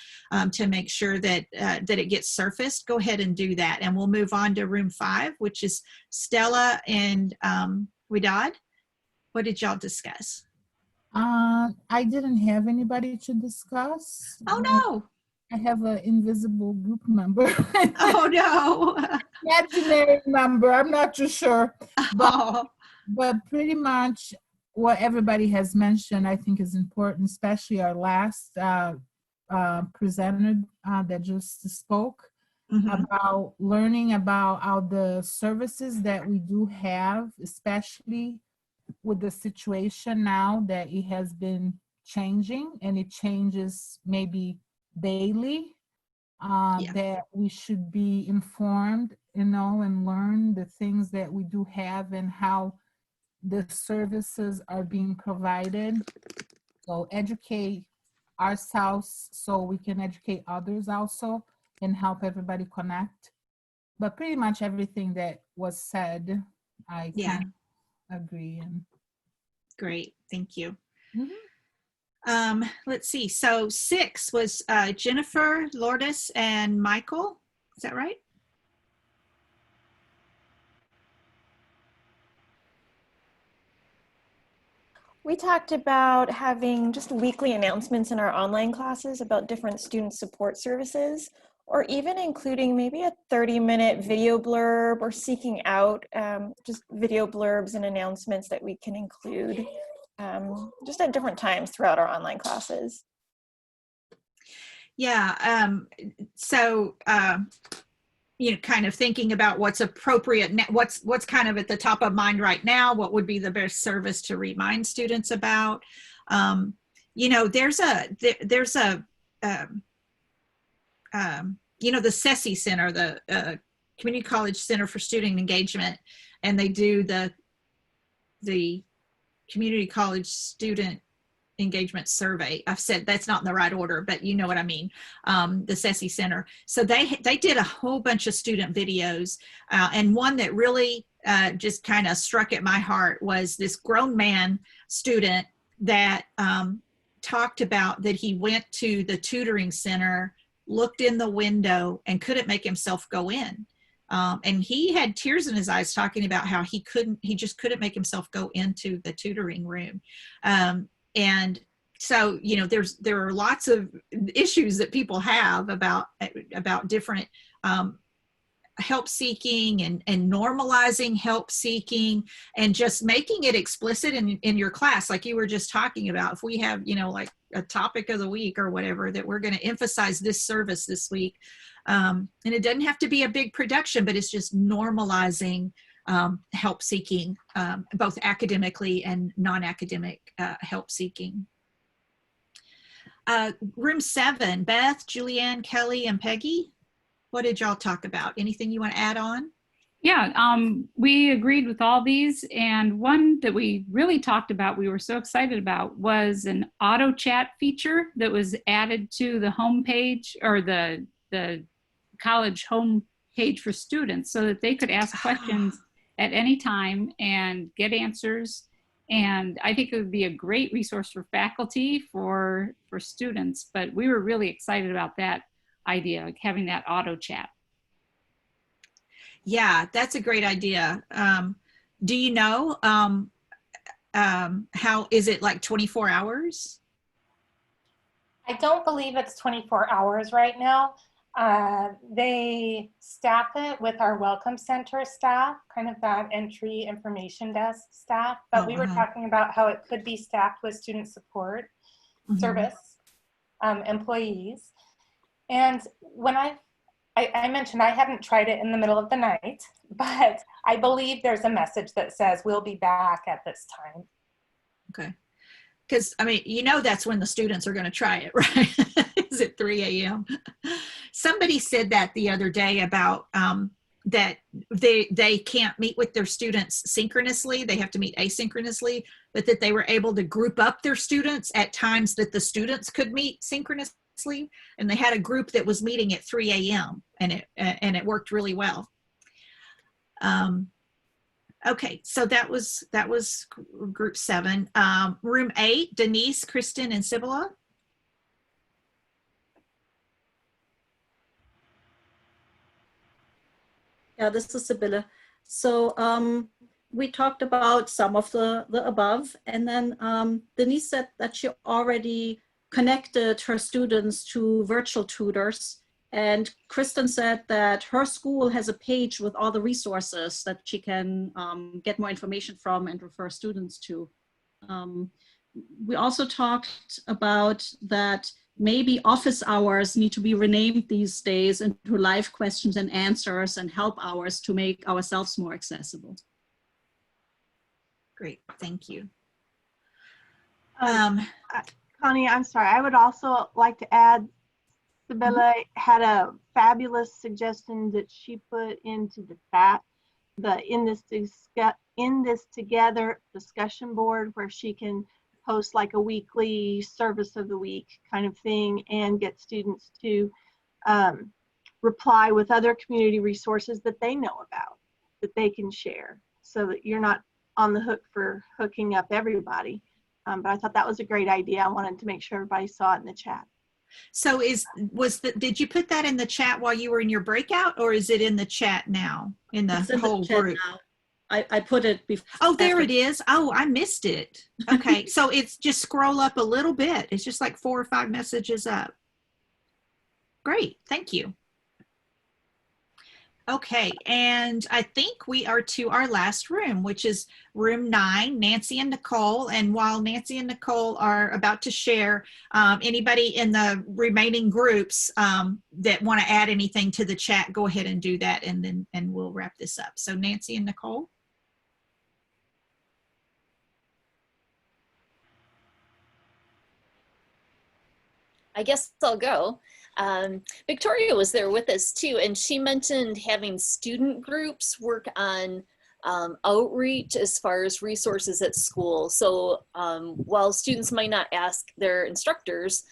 to make sure that it gets surfaced, go ahead and do that. And we'll move on to room 5, which is Stella and Widad. What did y'all discuss? I didn't have anybody to discuss. Oh no. I have an invisible group member. Oh no. Imaginary member. I'm not too sure. Oh. But pretty much what everybody has mentioned, I think, is important, especially our last presenter that just spoke about learning about all the services that we do have, especially with the situation now that it has been changing, and it changes maybe daily, that we should be informed, you know, and learn the things that we do have and how the services are being provided. So educate ourselves so we can educate others also and help everybody connect. But pretty much everything that was said, I can agree. And great, thank you. Let's see. So 6 was Jennifer, Lourdes, and Michael. Is that right? We talked about having just weekly announcements in our online classes about different student support services, or even including maybe a 30-minute video blurb, or seeking out just video blurbs and announcements that we can include just at different times throughout our online classes. Yeah. You know, kind of thinking about what's appropriate, what's kind of at the top of mind right now, what would be the best service to remind students about. You know, there's a you know, the CESI Center, the Community College Center for Student Engagement, and they do the Community College Student Engagement Survey. I've said that's not in the right order, but you know what I mean. The CESI Center. So they did a whole bunch of student videos, and one that really just kind of struck at my heart was this grown man student that talked about that he went to the tutoring center, looked in the window, and couldn't make himself go in. And he had tears in his eyes talking about how he just couldn't make himself go into the tutoring room. And so, you know, there are lots of issues that people have about different help seeking and normalizing help seeking, and just making it explicit in your class, like you were just talking about. If we have, you know, like a topic of the week or whatever, that we're going to emphasize this service this week, and it doesn't have to be a big production, but it's just normalizing help seeking, both academically and non-academic help seeking. Room 7, Beth, Julianne, Kelly, and Peggy. What did y'all talk about? Anything you want to add on? Yeah, we agreed with all these, and one that we really talked about, we were so excited about, was an auto chat feature that was added to the homepage, or the college homepage for students, so that they could ask questions at any time and get answers And I think it would be a great resource for faculty, for students, but we were really excited about that idea, like having that auto chat. Yeah, that's a great idea. Do you know how, is it like 24 hours? I don't believe it's 24 hours right now. They staff it with our Welcome Center staff, kind of that entry information desk staff. But we were talking about how it could be staffed with student support service employees. And when I mentioned I hadn't tried it in the middle of the night, but I believe there's a message that says we'll be back at this time. Okay. Because, I mean, you know, that's when the students are going to try it, right? Is it 3 a.m.? Somebody said that the other day about that they can't meet with their students synchronously. They have to meet asynchronously, but that they were able to group up their students at times that the students could meet synchronously. And they had a group that was meeting at 3 a.m. and it worked really well. Okay, so that was group 7. Room 8, Denise, Kristen, and Sibylla. Yeah, this is Sibylla. So we talked about some of the above, and then Denise said that she already connected her students to virtual tutors. And Kristen said that her school has a page with all the resources that she can get more information from and refer students to. We also talked about that maybe office hours need to be renamed these days into live questions and answers and help hours to make ourselves more accessible. Great, thank you. Connie, I'm sorry, I would also like to add, Sibylla had a fabulous suggestion that she put into the chat, the in this together discussion board, where she can post like a weekly service of the week kind of thing and get students to reply with other community resources that they know about, that they can share, so that you're not on the hook for hooking up everybody. But I thought that was a great idea. I wanted to make sure everybody saw it in the chat. So did you put that in the chat while you were in your breakout, or is it in the chat now in the whole group? Now. I put it before. Oh, there it is. Oh, I missed it. Okay, so it's just scroll up a little bit. It's just like 4 or 5 messages up. Great, thank you. Okay, and I think we are to our last room, which is room 9, Nancy and Nicole. And while Nancy and Nicole are about to share, anybody in the remaining groups that want to add anything to the chat, go ahead and do that, and we'll wrap this up. So Nancy and Nicole. I guess I'll go. Victoria was there with us too, and she mentioned having student groups work on outreach as far as resources at school. So while students might not ask their instructors,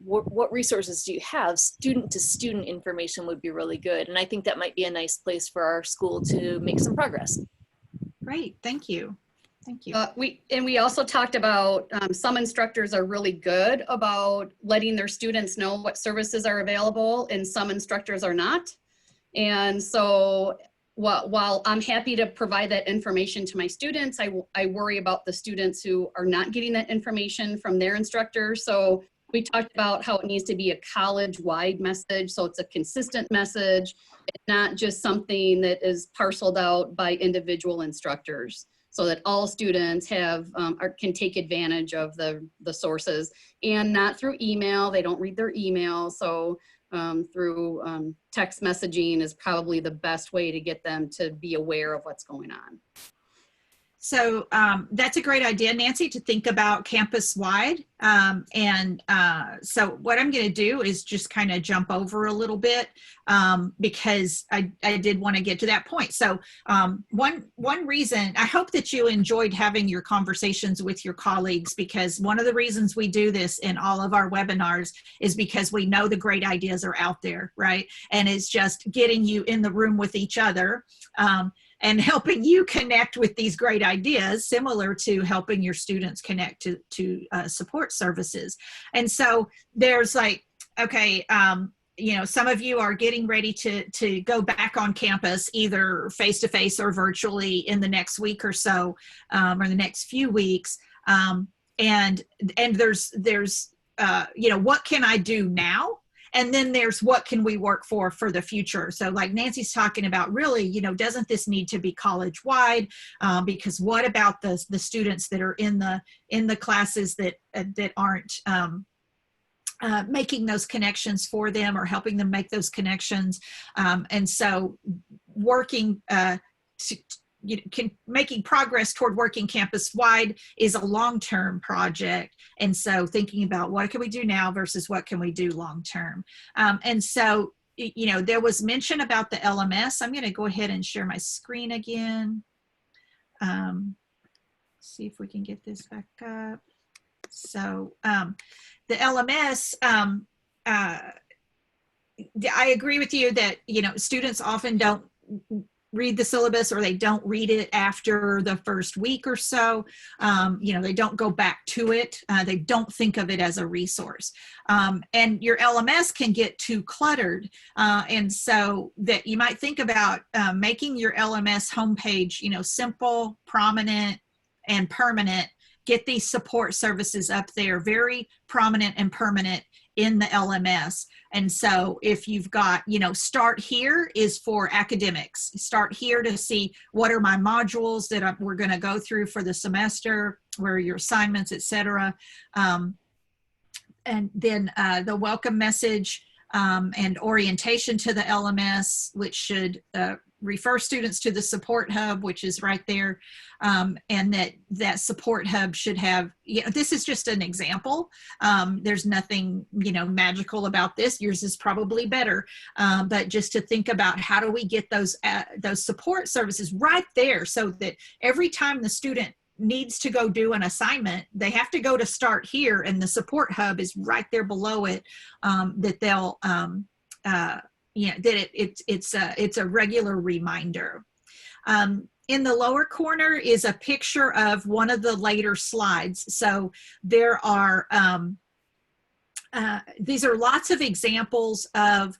what resources do you have? Student to student information would be really good. And I think that might be a nice place for our school to make some progress. Great, thank you. Thank you. We also talked about some instructors are really good about letting their students know what services are available, and some instructors are not. And so while I'm happy to provide that information to my students, I worry about the students who are not getting that information from their instructors. So we talked about how it needs to be a college-wide message, so it's a consistent message. It's not just something that is parceled out by individual instructors, so that all students can take advantage of the sources, and not through email. They don't read their email, so through text messaging is probably the best way to get them to be aware of what's going on. So that's a great idea, Nancy, to think about campus-wide. So what I'm going to do is just kind of jump over a little bit because I did want to get to that point. So one reason, I hope that you enjoyed having your conversations with your colleagues, because one of the reasons we do this in all of our webinars is because we know the great ideas are out there, right? And it's just getting you in the room with each other. and helping you connect with these great ideas, similar to helping your students connect to support services. And so there's like, okay, you know, some of you are getting ready to go back on campus, either face-to-face or virtually, in the next week or so, or the next few weeks. And there's you know, what can I do now? And then there's what can we work for the future? So like Nancy's talking about, really, you know, doesn't this need to be college-wide? Because what about the students that are in the classes that aren't making those connections for them, or helping them make those connections? And so working making progress toward working campus-wide is a long-term project. And so thinking about what can we do now versus what can we do long-term. And so, you know, there was mention about the LMS. I'm going to go ahead and share my screen again. See if we can get this back up. So the LMS, I agree with you that, you know, students often don't read the syllabus, or they don't read it after the first week or so. You know, they don't go back to it. They don't think of it as a resource. And your LMS can get too cluttered. And so that you might think about making your LMS homepage, you know, simple, prominent, and permanent. Get these support services up there, very prominent and permanent in the LMS. And so if you've got, you know, start here is for academics. Start here to see what are my modules that we're going to go through for the semester, where are your assignments, etc. And then the welcome message and orientation to the LMS, which should refer students to the support hub, which is right there. And that support hub should have, you know, this is just an example. There's nothing, you know, magical about this. Yours is probably better. But just to think about, how do we get those support services right there, so that every time the student needs to go do an assignment, they have to go to start here, and the support hub is right there below it, that they'll, yeah, that it's a regular reminder. In the lower corner is a picture of one of the later slides. So there are, these are lots of examples of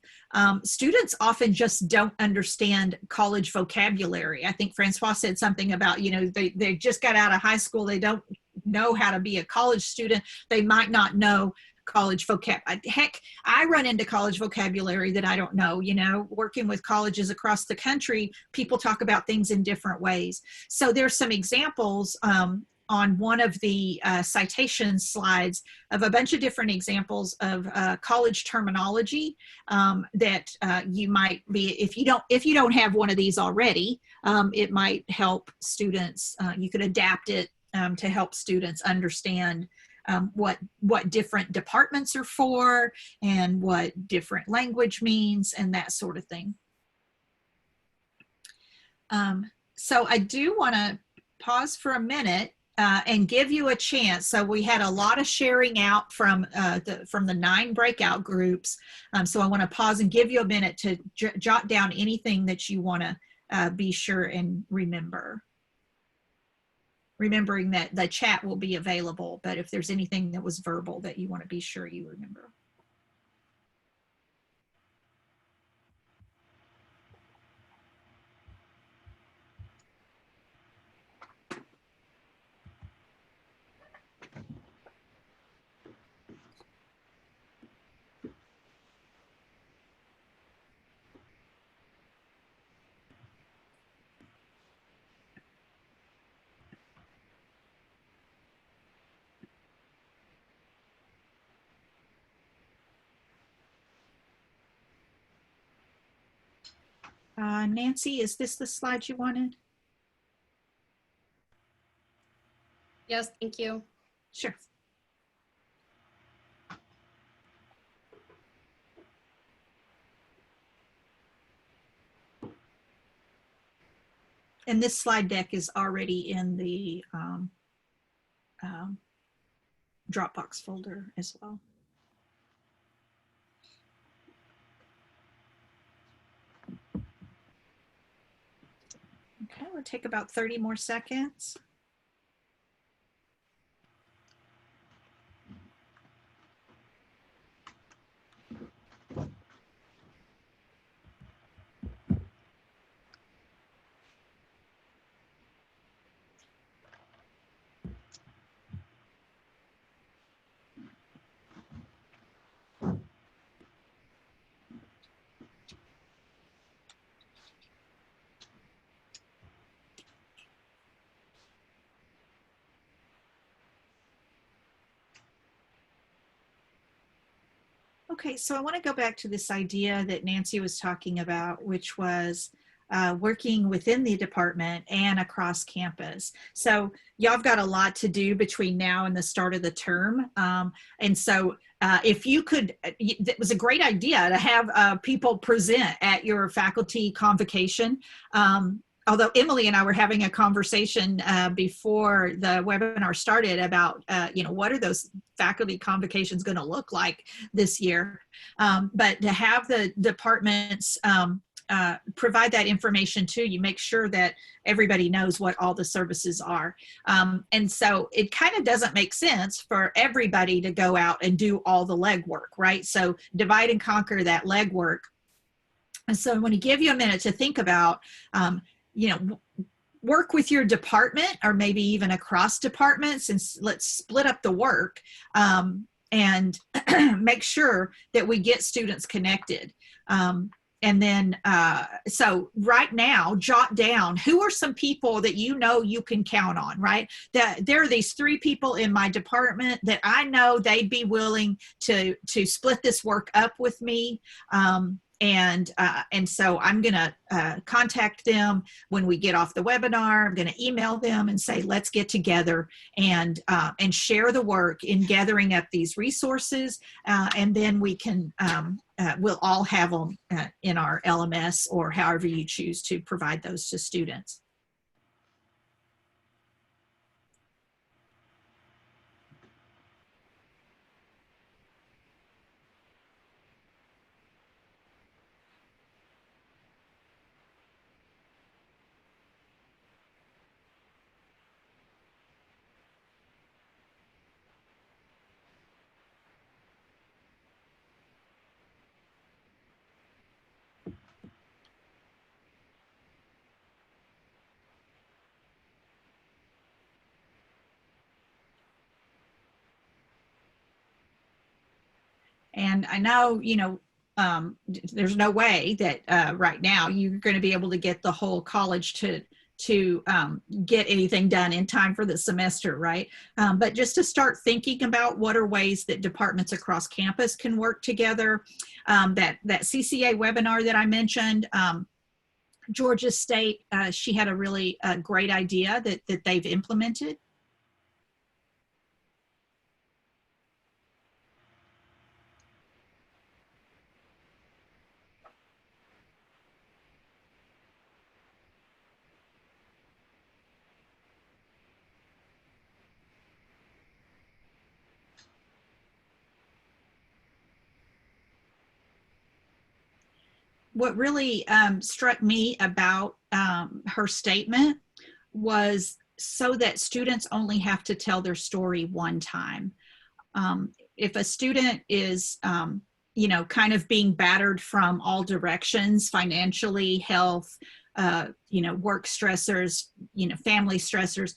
students often just don't understand college vocabulary. I think Francois said something about, you know, they just got out of high school. They don't know how to be a college student. They might not know college vocab. Heck, I run into college vocabulary that I don't know. You know, working with colleges across the country, people talk about things in different ways. So there's some examples on one of the citation slides of a bunch of different examples of college terminology that you might be, if you don't have one of these already, it might help students. You could adapt it to help students understand what different departments are for, and what different language means, and that sort of thing. So I do want to pause for a minute and give you a chance. So we had a lot of sharing out from the 9 breakout groups. So I want to pause and give you a minute to jot down anything that you want to be sure and remember. Remembering that the chat will be available, but if there's anything that was verbal that you want to be sure you remember. Nancy, is this the slide you wanted? Yes, thank you. Sure. And this slide deck is already in the Dropbox folder as well. Okay. Okay, we'll take about 30 more seconds. Okay, so I want to go back to this idea that Nancy was talking about, which was working within the department and across campus. So y'all have got a lot to do between now and the start of the term. And so if you could, it was a great idea to have people present at your faculty convocation. Although Emily and I were having a conversation before the webinar started about, what are those faculty convocations going to look like this year? But to have the departments provide that information to you, make sure that everybody knows what all the services are. And so it kind of doesn't make sense for everybody to go out and do all the legwork, right? So divide and conquer that legwork. And so I want to give you a minute to think about, work with your department or maybe even across departments, and let's split up the work and make sure that we get students connected. And then, so right now, jot down who are some people that you know you can count on, right? That there are these 3 people in my department that I know they'd be willing to split this work up with me. And so I'm going to contact them when we get off the webinar. I'm going to email them and say, let's get together and share the work in gathering up these resources. And then we can, we'll all have them in our LMS or however you choose to provide those to students. And I know, there's no way that right now you're going to be able to get the whole college to get anything done in time for the semester, right? But just to start thinking about what are ways that departments across campus can work together. That CCA webinar that I mentioned, Georgia State, she had a really great idea that they've implemented. What really struck me about her statement was so that students only have to tell their story one time. If a student is, kind of being battered from all directions, financially, health, work stressors, family stressors,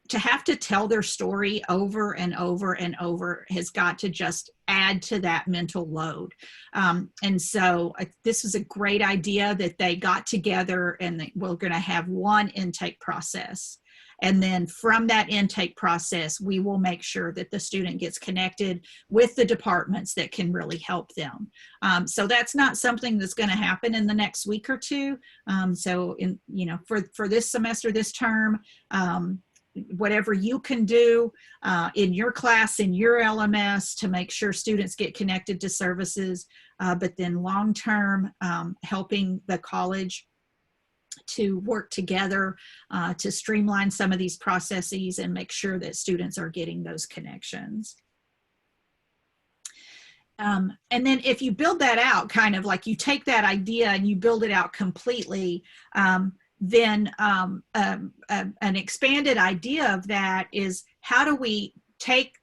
to have to tell their story over and over and over has got to just add to that mental load. And so this was a great idea that they got together and we're going to have one intake process. And then from that intake process, we will make sure that the student gets connected with the departments that can really help them. So that's not something that's going to happen in the next week or two. So for this semester, this term, whatever you can do in your class, in your LMS to make sure students get connected to services, but then long-term helping the college to work together to streamline some of these processes and make sure that students are getting those connections. And then if you build that out, kind of like you take that idea and you build it out completely, then an expanded idea of that is, how do we take,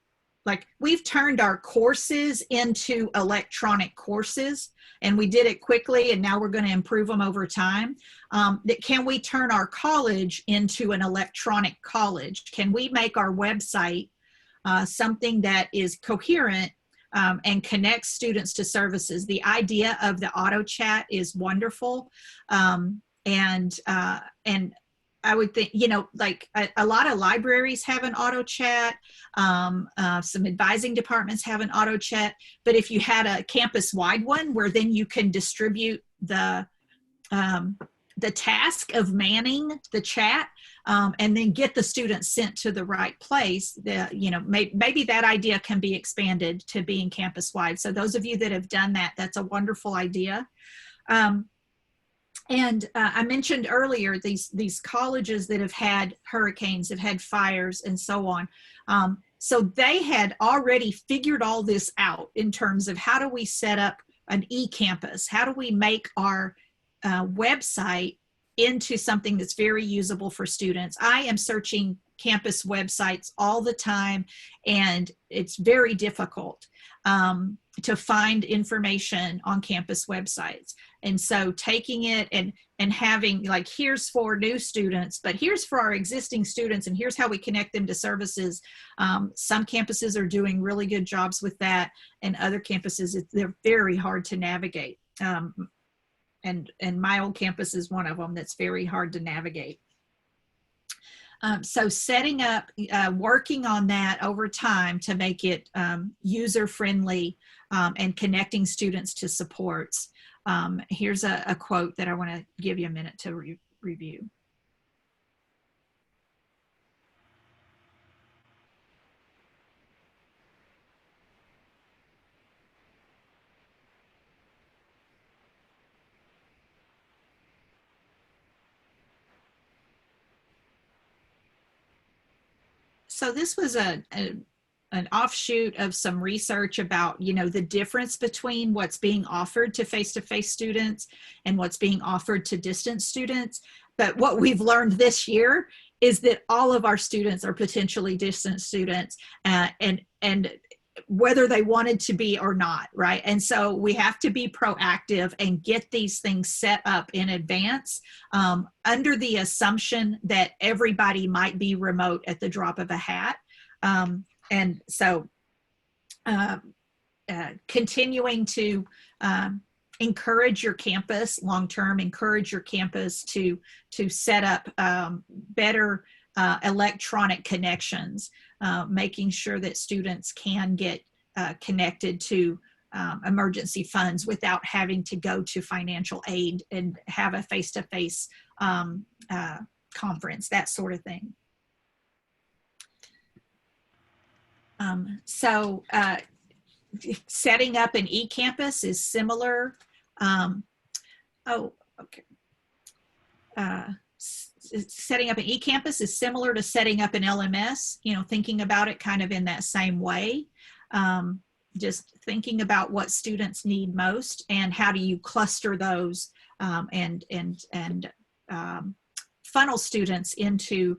like, we've turned our courses into electronic courses, and we did it quickly, and now we're going to improve them over time. Can we turn our college into an electronic college? Can we make our website something that is coherent and connects students to services? The idea of the auto chat is wonderful. And I would think, you know, like a lot of libraries have an auto chat, some advising departments have an auto chat, but if you had a campus-wide one where then you can distribute the task of manning the chat, and then get the students sent to the right place, you know, maybe that idea can be expanded to being campus-wide. So those of you that have done that, that's a wonderful idea. And I mentioned earlier these colleges that have had hurricanes, have had fires, and so on. So they had already figured all this out in terms of, how do we set up an e-campus? How do we make our website into something that's very usable for students? I am searching campus websites all the time, and it's very difficult to find information on campus websites. And so taking it and having, like, here's for new students, but here's for our existing students, and here's how we connect them to services. Some campuses are doing really good jobs with that, and other campuses, they're very hard to navigate. And my old campus is one of them that's very hard to navigate. So setting up, working on that over time to make it user-friendly and connecting students to supports. Here's a quote that I want to give you a minute to review. So this was an offshoot of some research about, you know, the difference between what's being offered to face-to-face students and what's being offered to distance students. But what we've learned this year is that all of our students are potentially distance students, and whether they wanted to be or not, right? And so we have to be proactive and get these things set up in advance, under the assumption that everybody might be remote at the drop of a hat. And so continuing to encourage your campus long-term, encourage your campus to set up better electronic connections, making sure that students can get connected to emergency funds without having to go to financial aid and have a face-to-face conference, that sort of thing. So setting up an e-campus is similar. Setting up an e-campus is similar to setting up an LMS, you know, thinking about it kind of in that same way. Just thinking about what students need most and how do you cluster those and funnel students into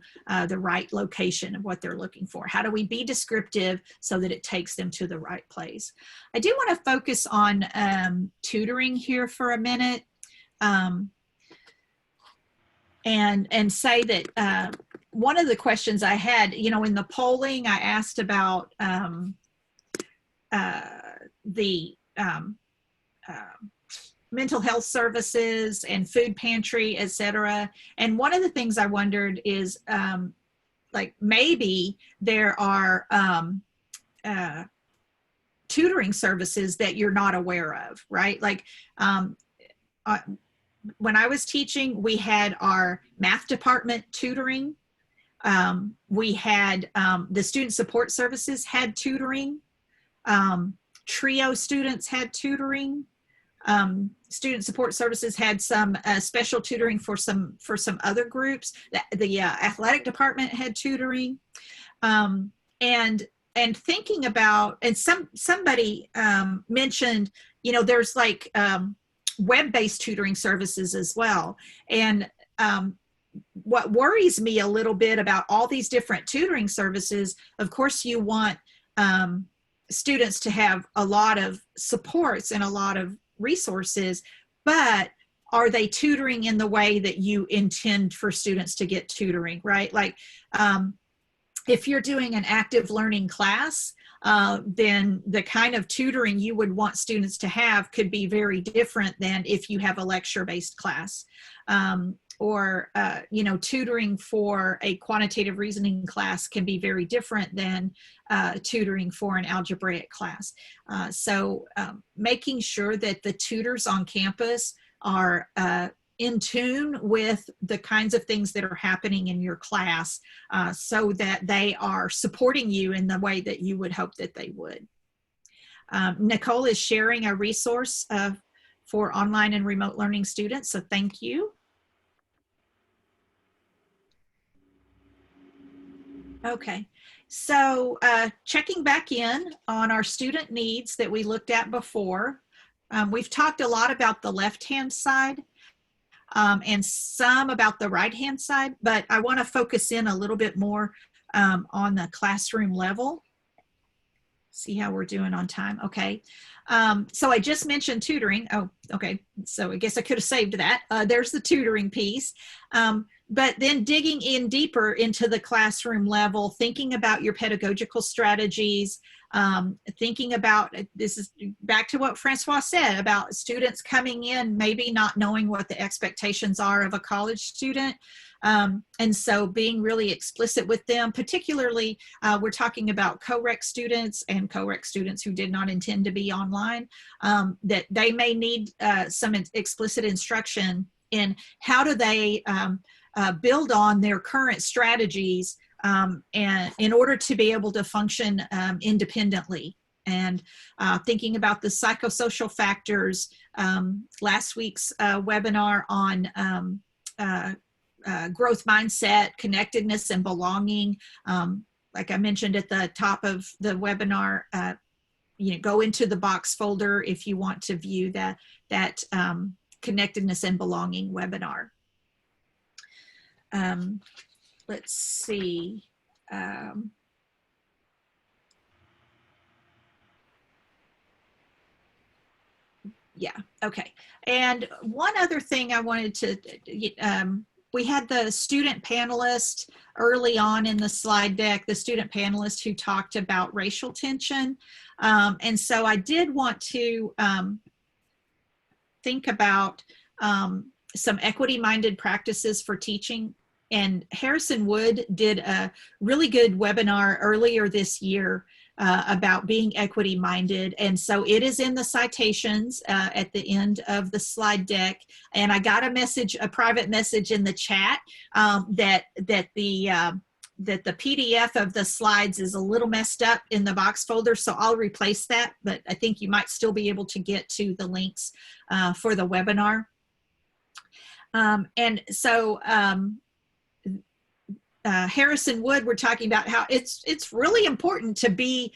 the right location of what they're looking for. How do we be descriptive so that it takes them to the right place? I do want to focus on tutoring here for a minute. And say that one of the questions I had, you know, in the polling, I asked about the mental health services and food pantry, et cetera. And one of the things I wondered is, like, maybe there are tutoring services that you're not aware of, right? Like, when I was teaching, we had our math department tutoring. We had the student support services had tutoring. TRIO students had tutoring. Student support services had some special tutoring for some other groups. The athletic department had tutoring. And thinking about, and somebody mentioned, you know, there's like web-based tutoring services as well. And what worries me a little bit about all these different tutoring services, of course, you want students to have a lot of supports and a lot of resources, but are they tutoring in the way that you intend for students to get tutoring, right? Like if you're doing an active learning class, then the kind of tutoring you would want students to have could be very different than if you have a lecture-based class. Or tutoring for a quantitative reasoning class can be very different than tutoring for an algebraic class. So making sure that the tutors on campus are in tune with the kinds of things that are happening in your class so that they are supporting you in the way that you would hope that they would. Nicole is sharing a resource for online and remote learning students, so thank you. Okay, so checking back in on our student needs that we looked at before. We've talked a lot about the left-hand side and some about the right-hand side, but I want to focus in a little bit more on the classroom level. See how we're doing on time. Okay, so I just mentioned tutoring. Oh, okay, so I guess I could have saved that. There's the tutoring piece. But then digging in deeper into the classroom level, thinking about your pedagogical strategies, thinking about, this is back to what Francois said about students coming in, maybe not knowing what the expectations are of a college student. And so being really explicit with them, particularly we're talking about co-rec students and co-rec students who did not intend to be online, that they may need some explicit instruction in how do they build on their current strategies and in order to be able to function independently. And thinking about the psychosocial factors, last week's webinar on growth mindset, connectedness, and belonging. Like I mentioned at the top of the webinar, go into the box folder if you want to view that connectedness and belonging webinar. Let's see. Yeah, okay. And one other thing I wanted to, we had the student panelist early on in the slide deck, the student panelist who talked about racial tension. And so I did want to think about some equity-minded practices for teaching. And Harrison Wood did a really good webinar earlier this year about being equity-minded. And so it is in the citations at the end of the slide deck. And I got a message, a private message in the chat that the PDF of the slides is a little messed up in the box folder, so I'll replace that, but I think you might still be able to get to the links for the webinar. And so Harrison Wood, we're talking about how it's really important to be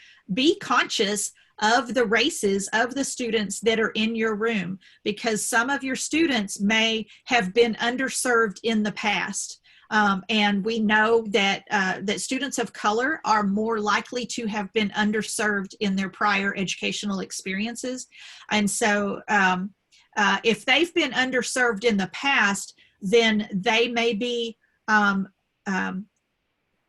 conscious of the races of the students that are in your room, because some of your students may have been underserved in the past. And we know that that students of color are more likely to have been underserved in their prior educational experiences. And so if they've been underserved in the past, then they may be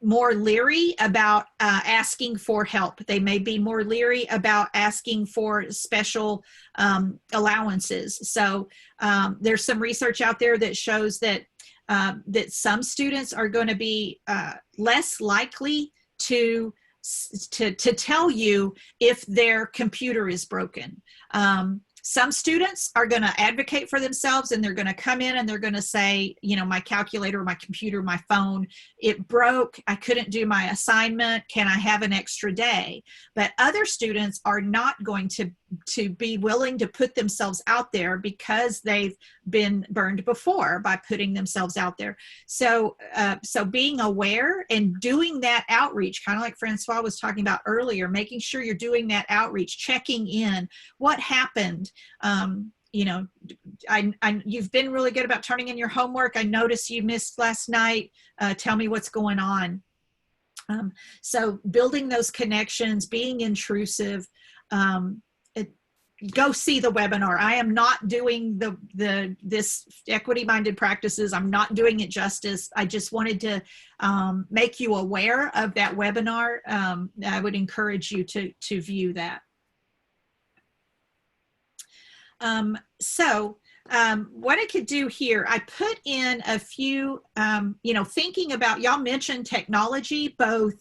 more leery about asking for help. They may be more leery about asking for special allowances. So there's some research out there that shows that that some students are going to be less likely to tell you if their computer is broken. Some students are going to advocate for themselves, and they're going to come in and they're going to say, you know, my calculator, my computer, my phone, it broke. I couldn't do my assignment. Can I have an extra day? But other students are not going to be willing to put themselves out there because they've been burned before by putting themselves out there. So, so being aware and doing that outreach, kind of like Francois was talking about earlier, making sure you're doing that outreach, checking in, what happened, you've been really good about turning in your homework. I noticed you missed last night. Tell me what's going on. So building those connections, being intrusive, go see the webinar. I am not doing this equity-minded practices. I'm not doing it justice. I just wanted to make you aware of that webinar. I would encourage you to view that. What I could do here, I put in a few, thinking about, y'all mentioned technology, both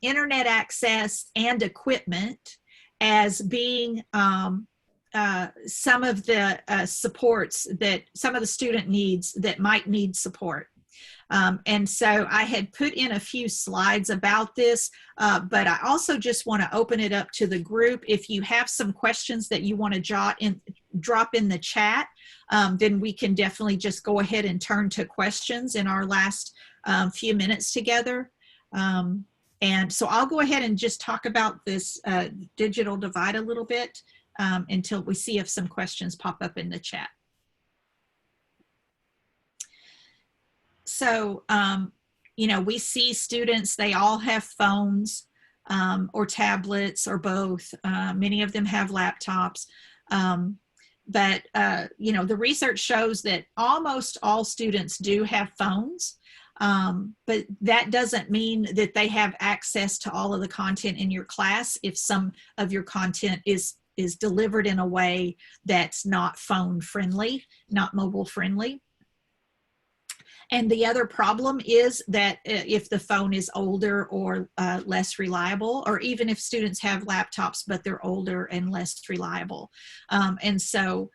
internet access and equipment as being some of the supports that some of the student needs that might need support. And so I had put in a few slides about this, but I also just want to open it up to the group. If you have some questions that you want to drop in the chat, then we can definitely just go ahead and turn to questions in our last few minutes together. And so I'll go ahead and just talk about this digital divide a little bit until we see if some questions pop up in the chat. So, we see students, they all have phones or tablets or both. Many of them have laptops. But the research shows that almost all students do have phones. But that doesn't mean that they have access to all of the content in your class if some of your content is delivered in a way that's not phone friendly, not mobile friendly. And the other problem is that if the phone is older or less reliable, or even if students have laptops, but they're older and less reliable. And so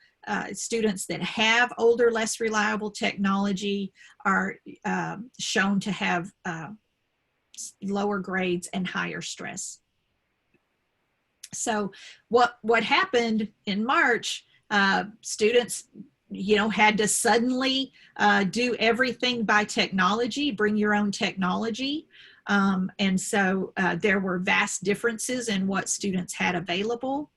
students that have older, less reliable technology are shown to have lower grades and higher stress. So what happened in March, students had to suddenly do everything by technology, bring your own technology. And so there were vast differences in what students had available.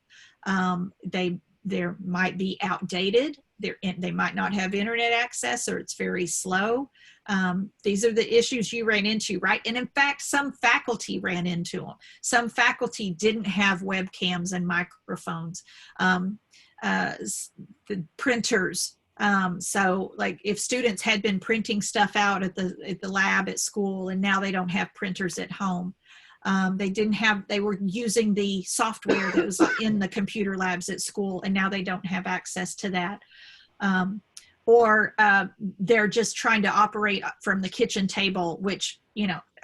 There might be outdated. They might not have internet access, or it's very slow. These are the issues you ran into, right? And in fact, some faculty ran into them. Some faculty didn't have webcams and microphones. The printers. So like if students had been printing stuff out at the lab at school and now they don't have printers at home. They were using the software that was in the computer labs at school and now they don't have access to that. Or they're just trying to operate from the kitchen table, which,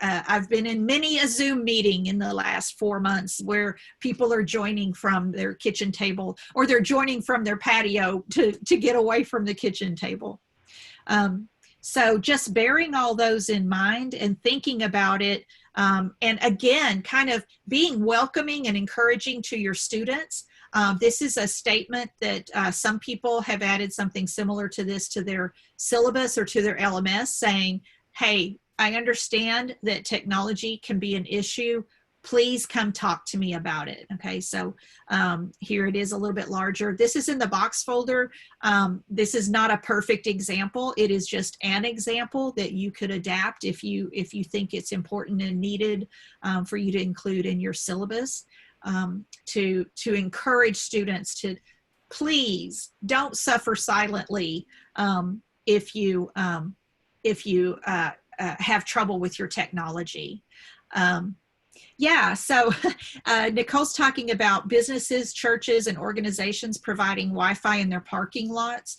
I've been in many a Zoom meeting in the last 4 months where people are joining from their kitchen table, or they're joining from their patio to get away from the kitchen table. So just bearing all those in mind and thinking about it, and again, kind of being welcoming and encouraging to your students. This is a statement that some people have added something similar to this to their syllabus or to their LMS, saying, hey, I understand that technology can be an issue. Please come talk to me about it. Okay, so here it is a little bit larger. This is in the box folder. This is not a perfect example. It is just an example that you could adapt if you think it's important and needed for you to include in your syllabus. To encourage students to please don't suffer silently if you have trouble with your technology. So Nicole's talking about businesses, churches, and organizations providing Wi-Fi in their parking lots.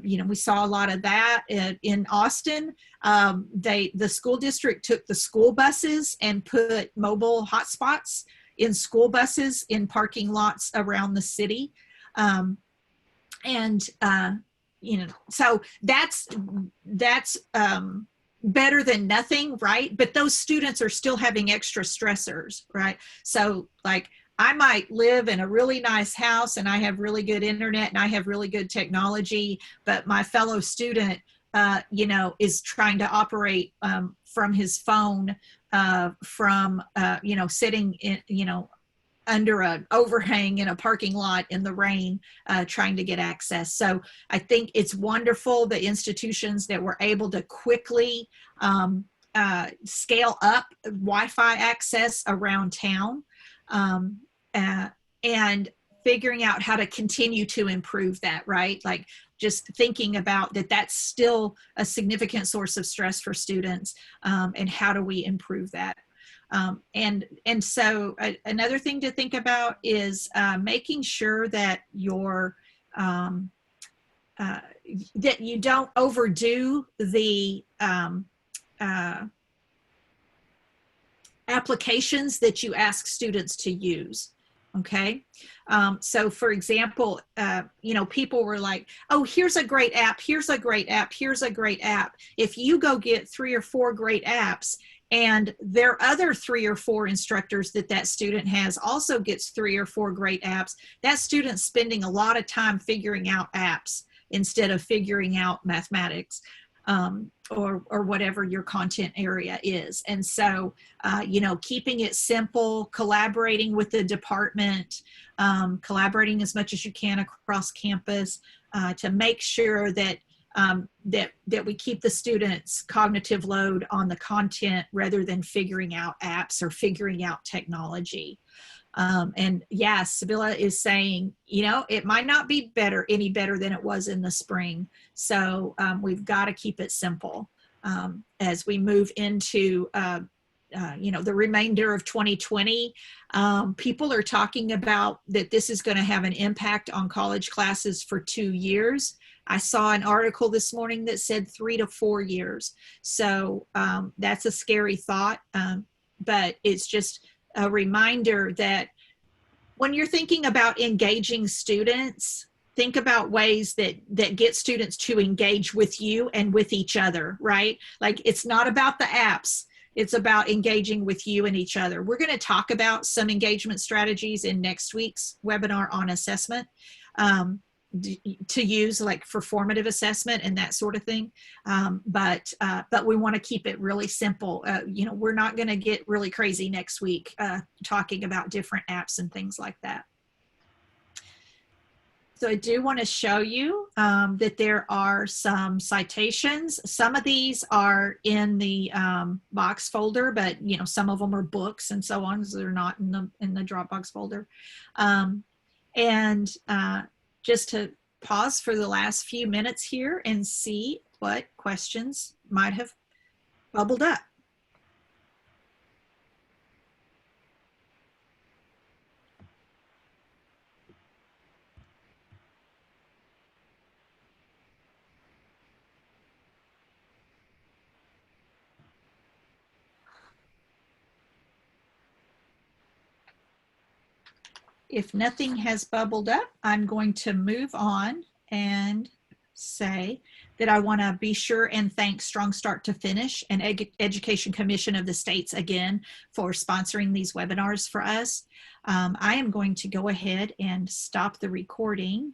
We saw a lot of that in Austin. The school district took the school buses and put mobile hotspots in school buses in parking lots around the city. So that's better than nothing, right? But those students are still having extra stressors, right? So like I might live in a really nice house and I have really good internet and I have really good technology, but my fellow student, is trying to operate from his phone, sitting in, under an overhang in a parking lot in the rain trying to get access. So I think it's wonderful the institutions that were able to quickly scale up Wi-Fi access around town, and figuring out how to continue to improve that, right? Like just thinking about that that's still a significant source of stress for students, and how do we improve that? And so another thing to think about is making sure that your that you don't overdo the applications that you ask students to use. Okay. So for example, you know, people were like, oh, here's a great app. Here's a great app. Here's a great app. If you go get 3 or 4 great apps, and their other 3 or 4 instructors that student has also gets 3 or 4 great apps, that student's spending a lot of time figuring out apps instead of figuring out mathematics, or whatever your content area is. And so, you know, keeping it simple, collaborating with the department, collaborating as much as you can across campus, to make sure that that we keep the students' cognitive load on the content rather than figuring out apps or figuring out technology. And yeah, Sibylla is saying, you know, it might not be any better than it was in the spring. So we've got to keep it simple as we move into, you know, the remainder of 2020. People are talking about that this is going to have an impact on college classes for 2 years. I saw an article this morning that said 3 to 4 years. So that's a scary thought, but it's just a reminder that when you're thinking about engaging students, think about ways that get students to engage with you and with each other, right? Like it's not about the apps. It's about engaging with you and each other. We're going to talk about some engagement strategies in next week's webinar on assessment, to use like for formative assessment and that sort of thing. But we want to keep it really simple. You know, we're not going to get really crazy next week talking about different apps and things like that. So I do want to show you that there are some citations. Some of these are in the box folder, but you know, some of them are books and so on, so they're not in the Dropbox folder. Just to pause for the last few minutes here and see what questions might have bubbled up. If nothing has bubbled up, I'm going to move on and say that I want to be sure and thank Strong Start to Finish and Education Commission of the States again for sponsoring these webinars for us. I am going to go ahead and stop the recording